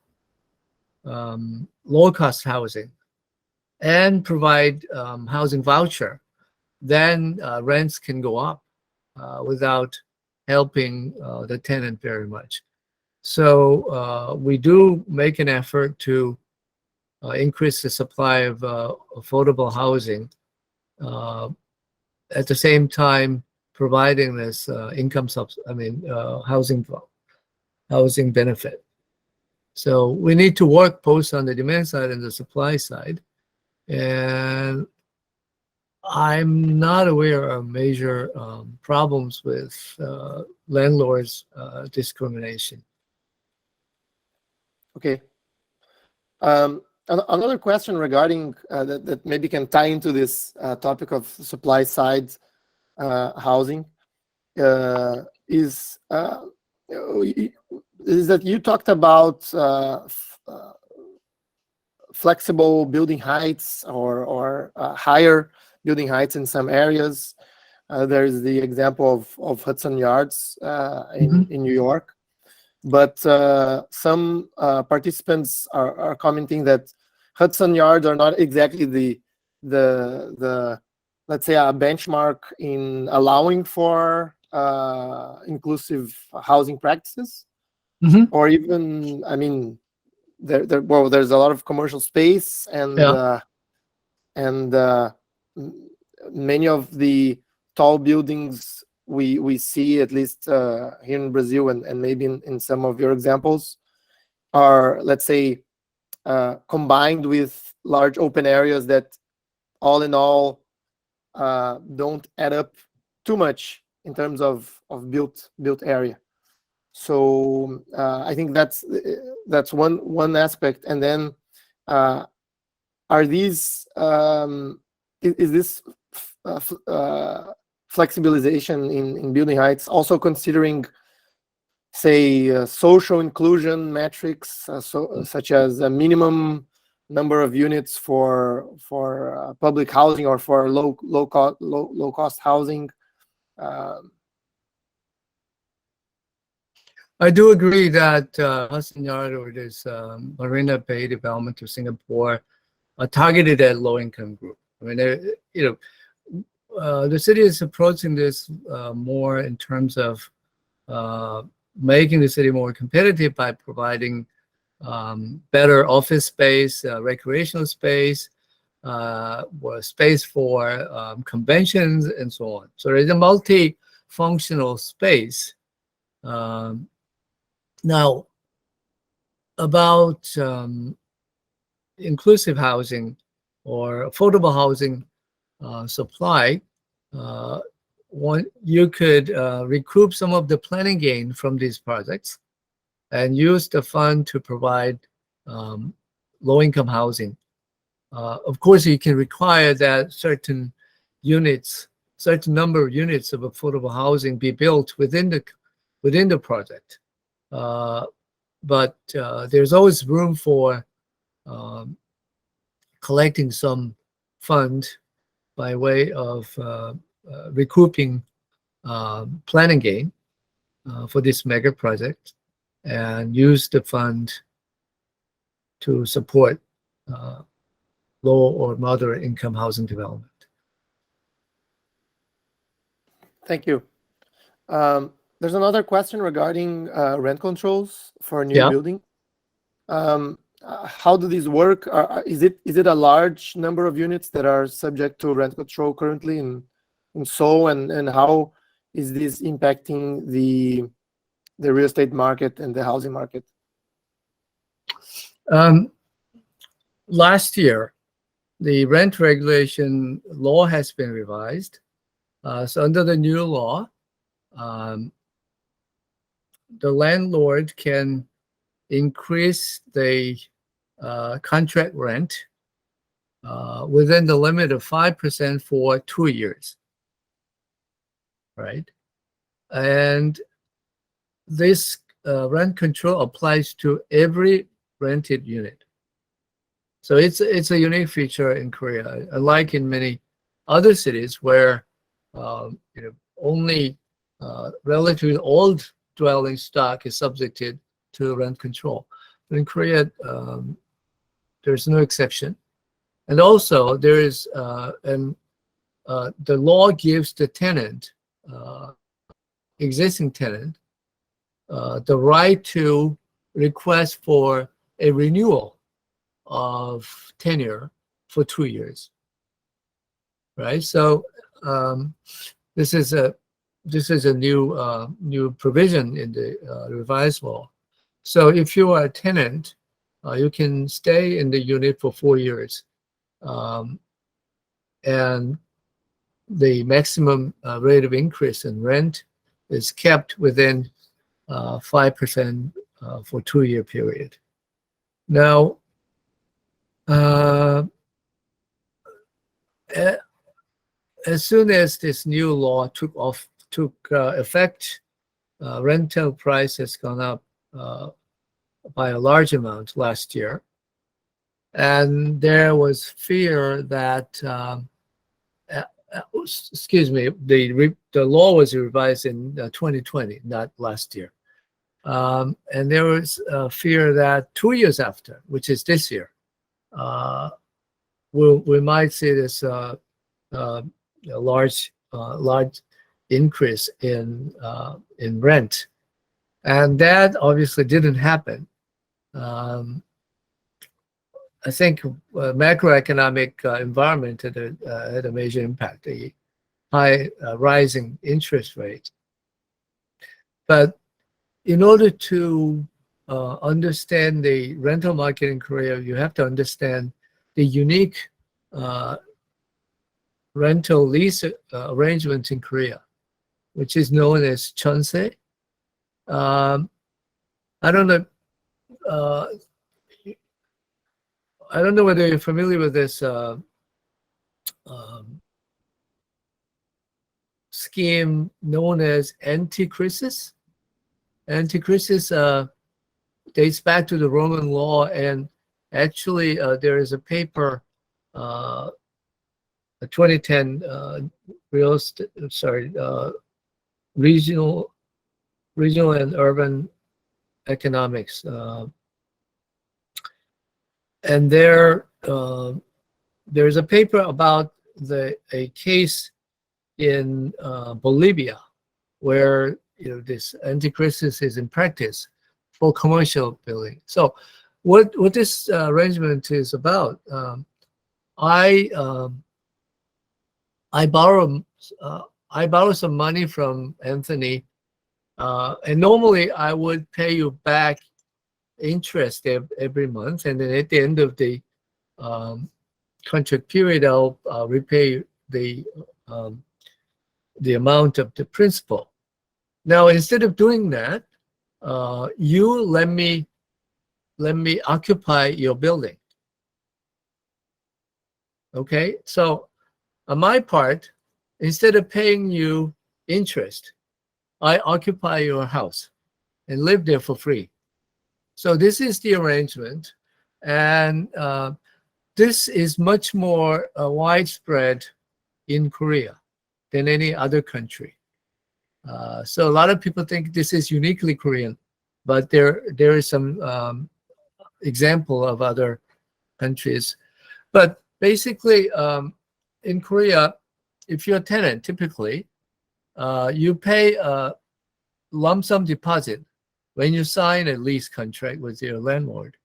low-cost housing and provide housing voucher, then rents can go up without helping the tenant very much. So we do make an effort to increase the supply of affordable housing, at the same time providing this housing benefit. So we need to work both on the demand side and the supply side. And I'm not aware of major problems with landlords' discrimination. Okay. Another question regarding that maybe can tie into this topic of supply side housing is that you talked about flexible building heights or higher building heights in some areas. There's the example of Hudson Yards in New York. But some participants are commenting that Hudson Yards are not exactly the let's say a benchmark in allowing for inclusive housing practices, or even, I mean, there's a lot of commercial space, and many of the tall buildings we see, at least here in Brazil and maybe in some of your examples, are, let's say, combined with large open areas that all in all don't add up too much in terms of built area. So I think that's one aspect. And then are these is this flexibilization in building heights also considering, say, social inclusion metrics, such as a minimum number of units for public housing or for low cost housing? I do agree that Hudson Yard or this Marina Bay development to Singapore are targeted at low-income group. I mean, the city is approaching this more in terms of making the city more competitive by providing better office space, recreational space, space for conventions, and so on. So there's a multifunctional space. Now, about inclusive housing or affordable housing supply, you could recoup some of the planning gain from these projects and use the fund to provide low-income housing. Of course, you can require that certain number of units of affordable housing be built within the project. But there's always room for collecting some fund by way of recouping planning gain for this mega project, and use the fund to support low or moderate income housing development. Thank you. There's another question regarding rent controls for a new building. How do these work? Is it a large number of units that are subject to rent control currently in Seoul, and how is this impacting the real estate market and the housing market? Last year, the rent regulation law has been revised. So under the new law, the landlord can increase the contract rent within the limit of 5% for 2 years, right? And this rent control applies to every rented unit. So it's a unique feature in Korea, unlike in many other cities where only relatively old dwelling stock is subjected to rent control. But in Korea, there's no exception. And also there is, the law gives the tenant, existing tenant, the right to request for a renewal of tenure for 2 years, right? So this is a new provision in the revised law. So if you are a tenant, you can stay in the unit for 4 years, and the maximum rate of increase in rent is kept within 5% for 2-year period. Now, as soon as this new law took effect, rental price has gone up by a large amount last year, and there was fear that the law was revised in 2020, not last year. And there was fear that 2 years after, which is this year, we might see this large increase in rent, and that obviously didn't happen. I think macroeconomic environment had a major impact, the high rising interest rates. But in order to understand the rental market in Korea, you have to understand the unique rental lease arrangements in Korea, which is known as chonse. I don't know whether you're familiar with this scheme known as anti-crisis. Anti-crisis dates back to the Roman law, and actually there is a paper, a 2010 regional and urban economics, and there's a paper about a case in Bolivia where this anti-crisis is in practice for commercial building. So what this arrangement is about, I borrow some money from Anthony, and normally I would pay you back interest every month, and then at the end of the contract period, I'll repay the amount of the principal. Now, instead of doing that, you let me occupy your building. Okay, so on my part, instead of paying you interest, I occupy your house and live there for free. So this is the arrangement, and this is much more widespread in Korea than any other country. So a lot of people think this is uniquely Korean, but there is some example of other countries. But basically, in Korea, if you're a tenant, typically, you pay a lump sum deposit when you sign a lease contract with your landlord.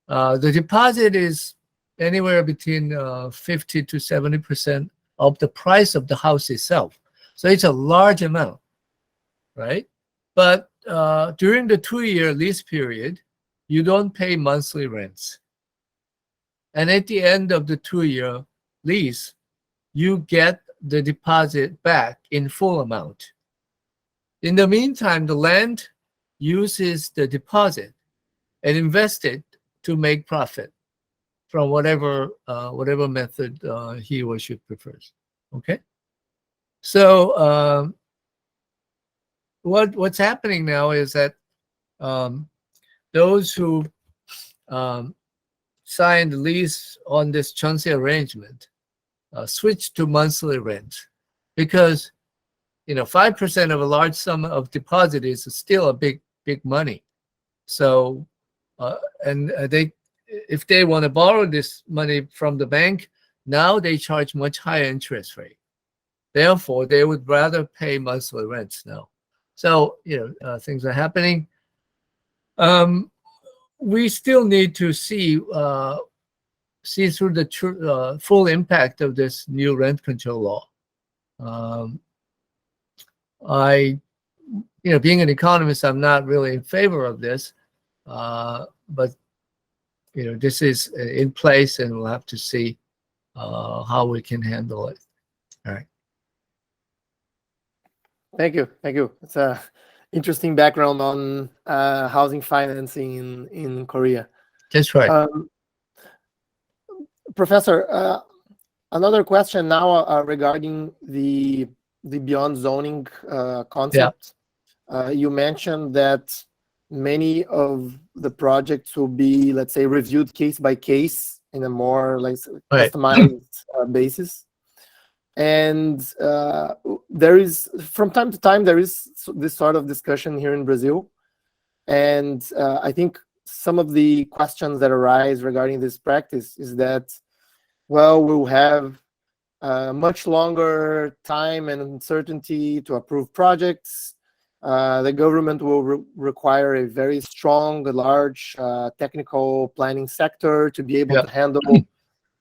The deposit is anywhere between 50 to 70% of the price of the house itself. So it's a large amount, right? But during the 2-year lease period, you don't pay monthly rents. And at the end of the 2-year lease, you get the deposit back in full amount. In the meantime, the land uses the deposit and invest it to make profit from whatever method he or she prefers. Okay, so what's happening now is that those who signed the lease on this chonse arrangement, switch to monthly rent, because 5% of a large sum of deposit is still a big money. So and if they want to borrow this money from the bank, now they charge much higher interest rate. Therefore, they would rather pay monthly rents now. So things are happening. We still need to see through the full impact of this new rent control law. Being an economist, I'm not really in favor of this, but this is in place, and we'll have to see how we can handle it. All right. Thank you. It's a interesting background on housing financing in Korea. That's right. Professor, another question now regarding the beyond zoning concept. You mentioned that many of the projects will be, let's say, reviewed case by case in a more customized basis. And there is, from time to time, there is this sort of discussion here in Brazil. And I think some of the questions that arise regarding this practice is that, well, we'll have much longer time and uncertainty to approve projects. The government will require a very strong, large technical planning sector to be able to handle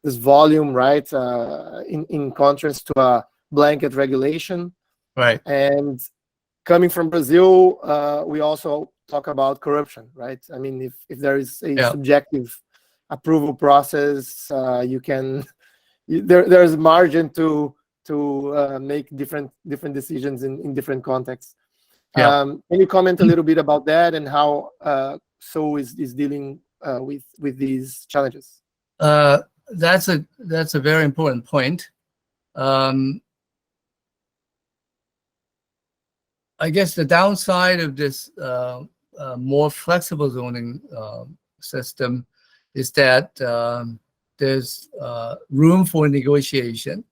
this volume, right? In contrast to a blanket regulation. Right. And coming from Brazil, we also talk about corruption, right? I mean, if there is a subjective approval process, there's margin to make different decisions in different contexts. Can you comment a little bit about that and how Seoul is dealing with these challenges? That's a very important point. I guess the downside of this more flexible zoning system is that there's room for negotiation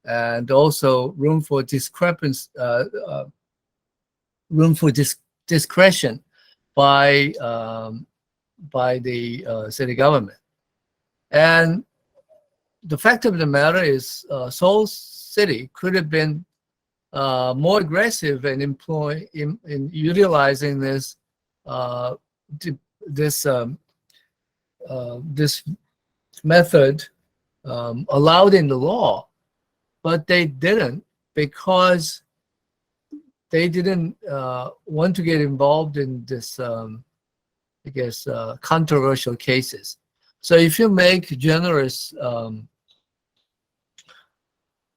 and also room for discrepancy, room for discretion by the city government. And the fact of the matter is, Seoul City could have been more aggressive in utilizing this this method allowed in the law, but they didn't, because they didn't want to get involved in this, I guess, controversial cases. So if you make generous,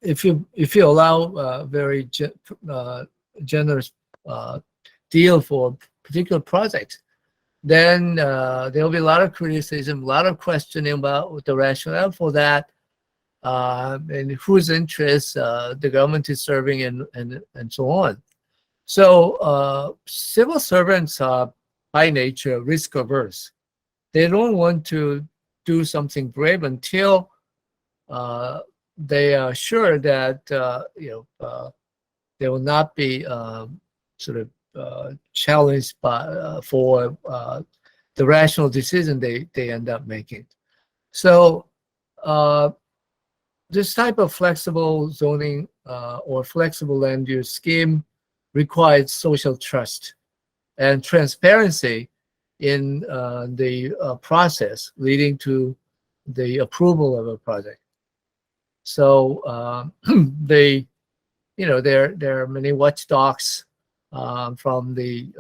if you allow very generous deal for particular projects, then there'll be a lot of criticism, a lot of questioning about the rationale for that, and whose interests the government is serving, and so on. So civil servants are by nature risk averse. They don't want to do something brave until they are sure that they will not be sort of challenged for the rational decision they end up making. So this type of flexible zoning or flexible land use scheme requires social trust and transparency in the process leading to the approval of a project. So there are many watchdogs from the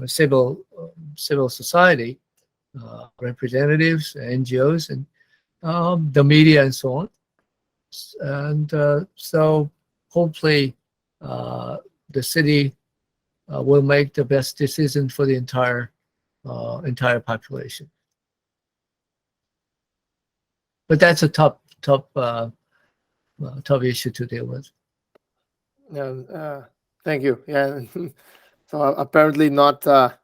civil society, representatives, NGOs, and the media, and so on. And so hopefully the city will make the best decision for the entire population. But that's a tough issue to deal with. Yeah, thank you. Yeah, so apparently not a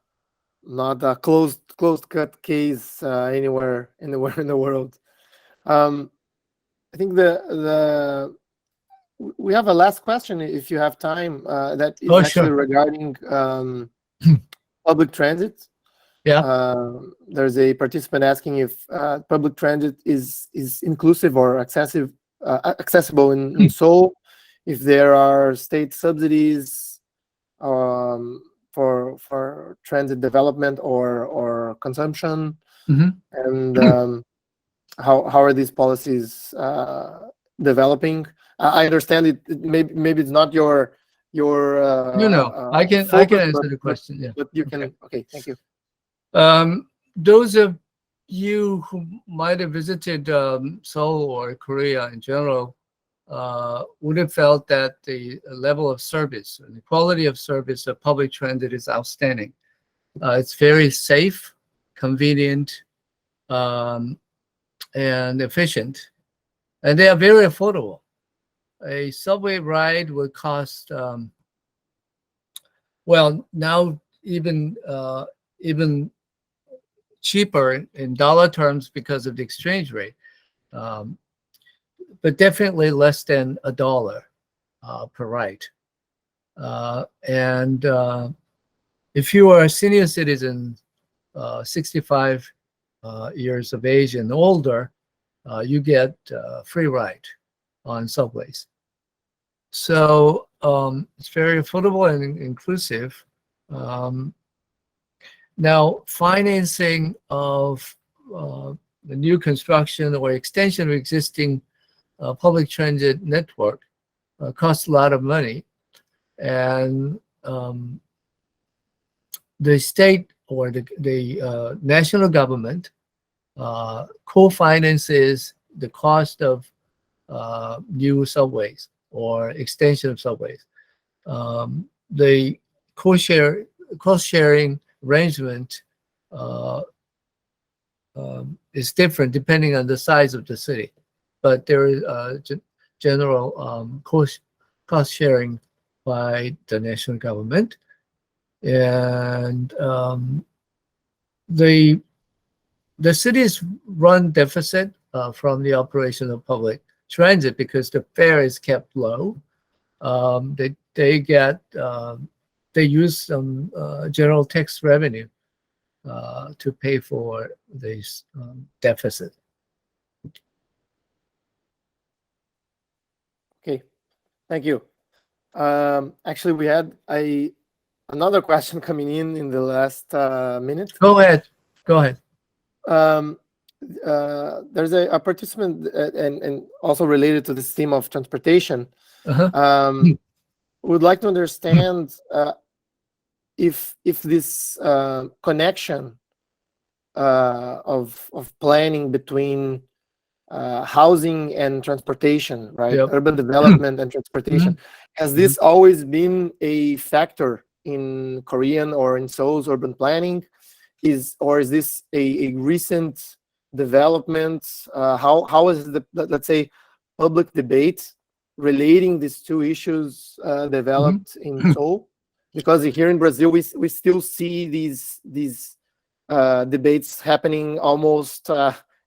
closed cut case anywhere in the world. I think we have a last question if you have time. That is actually sure. regarding public transit. Yeah. There's a participant asking if public transit is inclusive or accessible in Seoul, if there are state subsidies for transit development or consumption, and how are these policies developing? I understand it. Maybe it's not your I can focus, answer the question. Yeah. but you can. Okay, thank you. Those of you who might have visited Seoul or Korea in general would have felt that the level of service and the quality of service of public transit is outstanding. It's very safe, convenient, and efficient, and they are very affordable. A subway ride would cost, well, now even cheaper in dollar terms because of the exchange rate, but definitely less than $1 per ride. And if you are a senior citizen, 65 years of age and older, you get free ride on subways. So it's very affordable and inclusive. Now, financing of the new construction or extension of existing public transit network costs a lot of money, and the state or the national government co-finances the cost of new subways or extension of subways. The cost-sharing arrangement is different depending on the size of the city, but there is general cost sharing by the national government, and the cities run deficit from the operation of public transit because the fare is kept low. They use some general tax revenue to pay for this deficit. Okay, thank you. Actually, we had another question coming in the last minute. Go ahead. There's a participant and also related to this theme of transportation. Would like to understand if this connection of planning between housing and transportation, right? Yep. Urban development and transportation. Has this always been a factor in Korean or in Seoul's urban planning? Is this a recent development? How is the, let's say, public debate relating these two issues developed in Seoul? Because here in Brazil, we still see these debates happening almost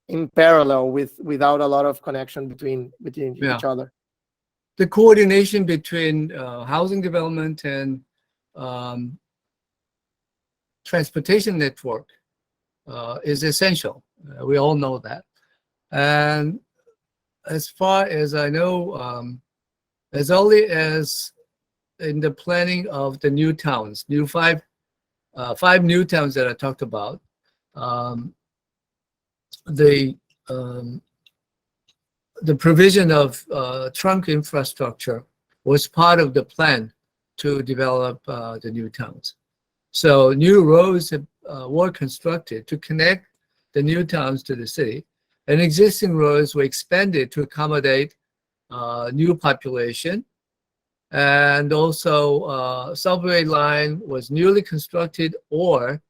in parallel without a lot of connection between each other. The coordination between housing development and transportation network is essential. We all know that. And as far as I know, as early as in the planning of the new towns, five new towns that I talked about, the provision of trunk infrastructure was part of the plan to develop the new towns. So new roads were constructed to connect the new towns to the city, and existing roads were expanded to accommodate new population. And also subway line was newly constructed, or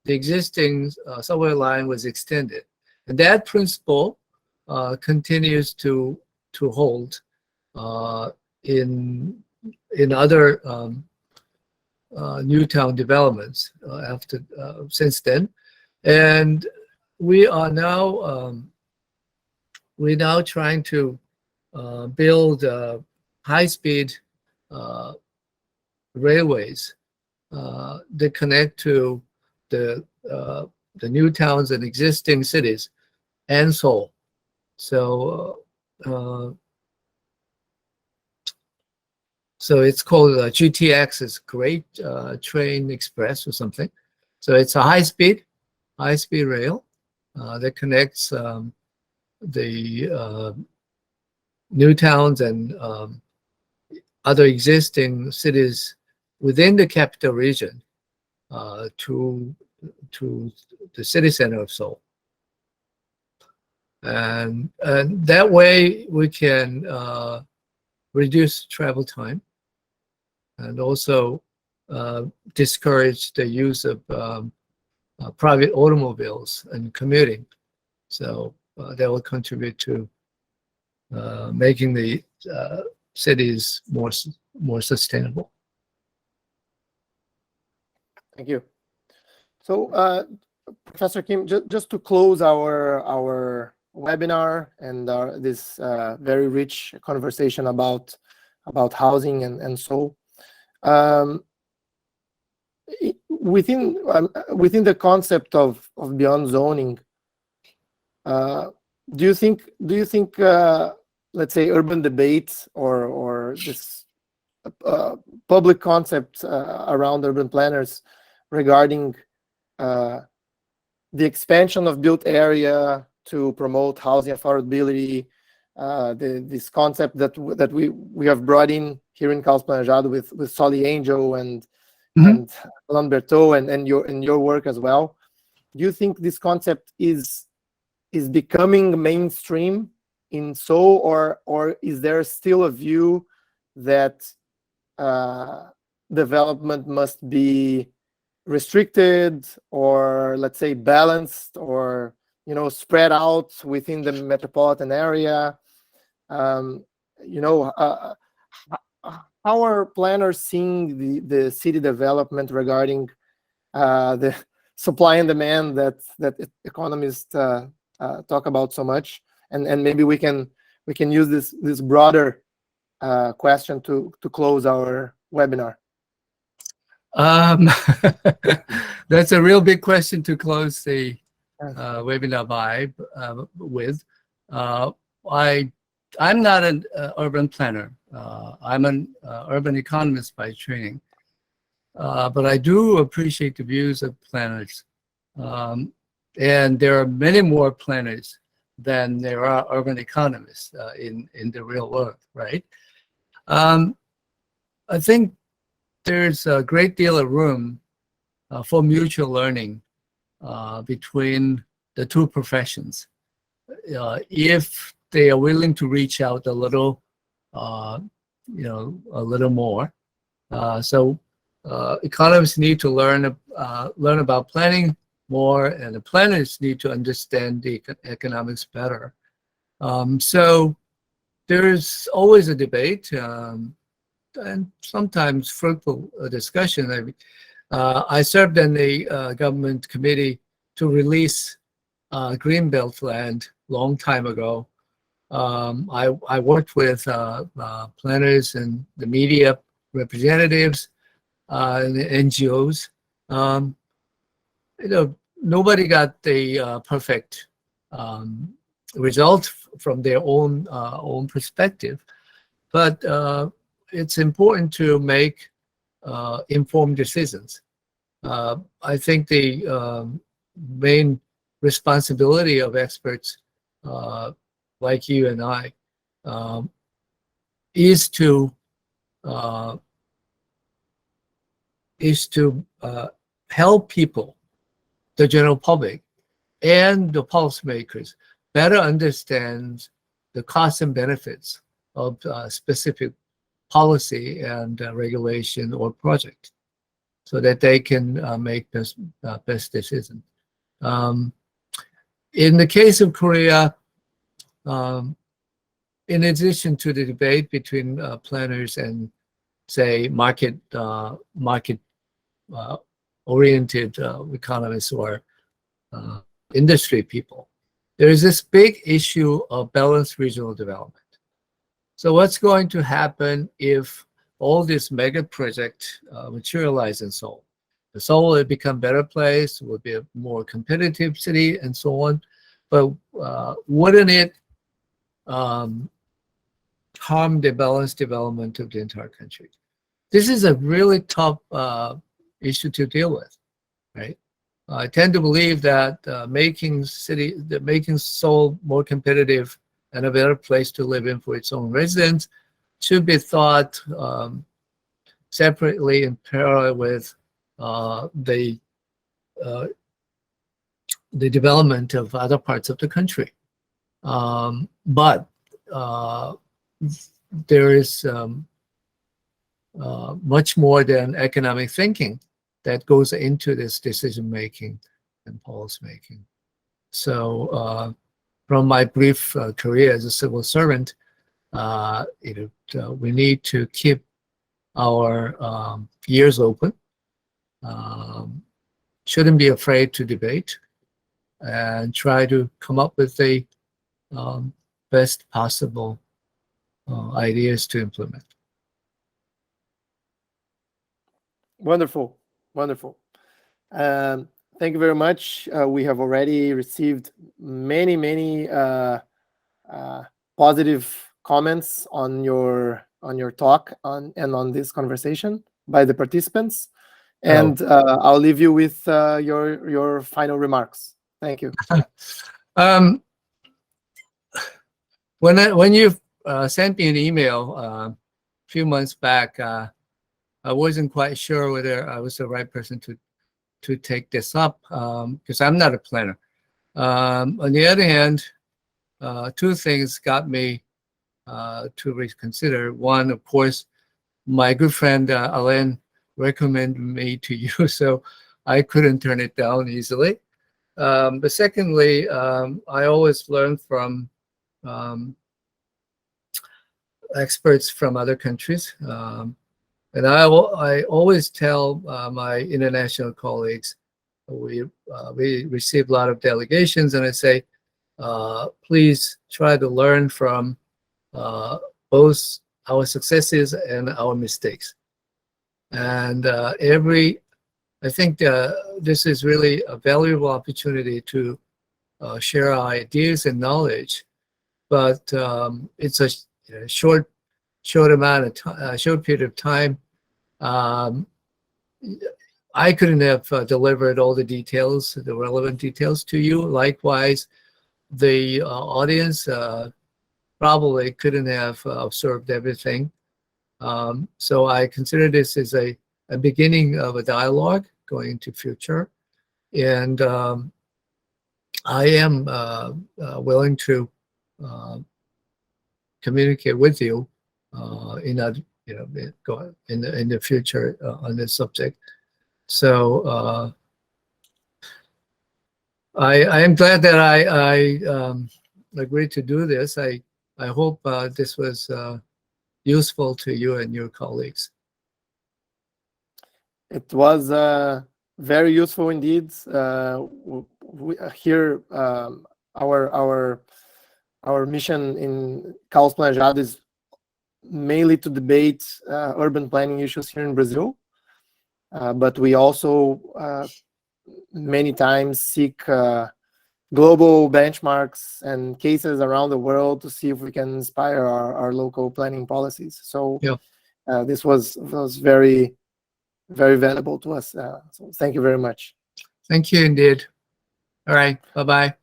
the existing subway line was extended. And that principle continues to hold in other new town developments since then. And we're now trying to build high-speed railways that connect to the new towns and existing cities and Seoul. So it's called GTX, is Great Train Express or something. So it's a high-speed rail that connects the new towns and other existing cities within the capital region to the city center of Seoul. And that way we can reduce travel time and also discourage the use of private automobiles and commuting. So that will contribute to making the cities more sustainable. Thank you. So, Professor Kim, just to close our webinar and this very rich conversation about housing and so within the concept of beyond zoning, do you think let's say urban debates or this public concept around urban planners regarding the expansion of built area to promote housing affordability, this concept that we have brought in here in Caos Planejado with Solly Angel and Alan Berthaud and your work as well. Do you think this concept is becoming mainstream in Seoul, or is there still a view that development must be restricted, or let's say balanced, or spread out within the metropolitan area? How are planners seeing the city development regarding the supply and demand that economists talk about so much? And maybe we can use this broader question to close our webinar. That's a real big question to close the webinar vibe with. I'm not an urban planner. I'm an urban economist by training, but I do appreciate the views of planners. And there are many more planners than there are urban economists in the real world, right? I think there's a great deal of room for mutual learning between the two professions, if they are willing to reach out a little, a little more. So economists need to learn about planning more, and the planners need to understand the economics better. So there's always a debate and sometimes fruitful discussion. I served in the government committee to release Greenbelt land long time ago. I worked with planners and the media representatives and the NGOs. Nobody got the perfect result from their own perspective, but it's important to make informed decisions. I think the main responsibility of experts like you and I is to help people, the general public, and the policymakers better understand the costs and benefits of specific policy and regulation or project, so that they can make best decisions. In the case of Korea, in addition to the debate between planners and, say, market oriented economists or industry people, there is this big issue of balanced regional development. So what's going to happen if all this mega project materialize in Seoul? The Seoul will become a better place, will be a more competitive city, and so on. But wouldn't it harm the balanced development of the entire country? This is a really tough issue to deal with, right? I tend to believe that making Seoul more competitive and a better place to live in for its own residents should be thought separately in parallel with the development of other parts of the country. But there is much more than economic thinking that goes into this decision making and policy making. So from my brief career as a civil servant, we need to keep our ears open. Shouldn't be afraid to debate and try to come up with the best possible ideas to implement. Wonderful, wonderful. Thank you very much. We have already received many positive comments on your talk and on this conversation by the participants. And I'll leave you with your final remarks. Thank you. When you sent me an email a few months back, I wasn't quite sure whether I was the right person to take this up because I'm not a planner. On the other hand, two things got me to reconsider. One, of course, my good friend Alain recommended me to you, so I couldn't turn it down easily. But secondly, I always learn from experts from other countries. And I always tell my international colleagues, we receive a lot of delegations, and I say, please try to learn from both our successes and our mistakes. And I think this is really a valuable opportunity to share our ideas and knowledge, but it's a short amount of time, short period of time. I couldn't have delivered all the details, the relevant details to you. Likewise, the audience probably couldn't have absorbed everything. So I consider this as a beginning of a dialogue going into future. And I am willing to communicate with you in the future on this subject. So I am glad that I agreed to do this. I hope this was useful to you and your colleagues. It was very useful indeed. Here, our mission in Caos Planejado is mainly to debate urban planning issues here in Brazil, but we also many times seek global benchmarks and cases around the world to see if we can inspire our local planning policies. So this was very, very valuable to us. So thank you very much. Thank you indeed. All right. Bye-bye.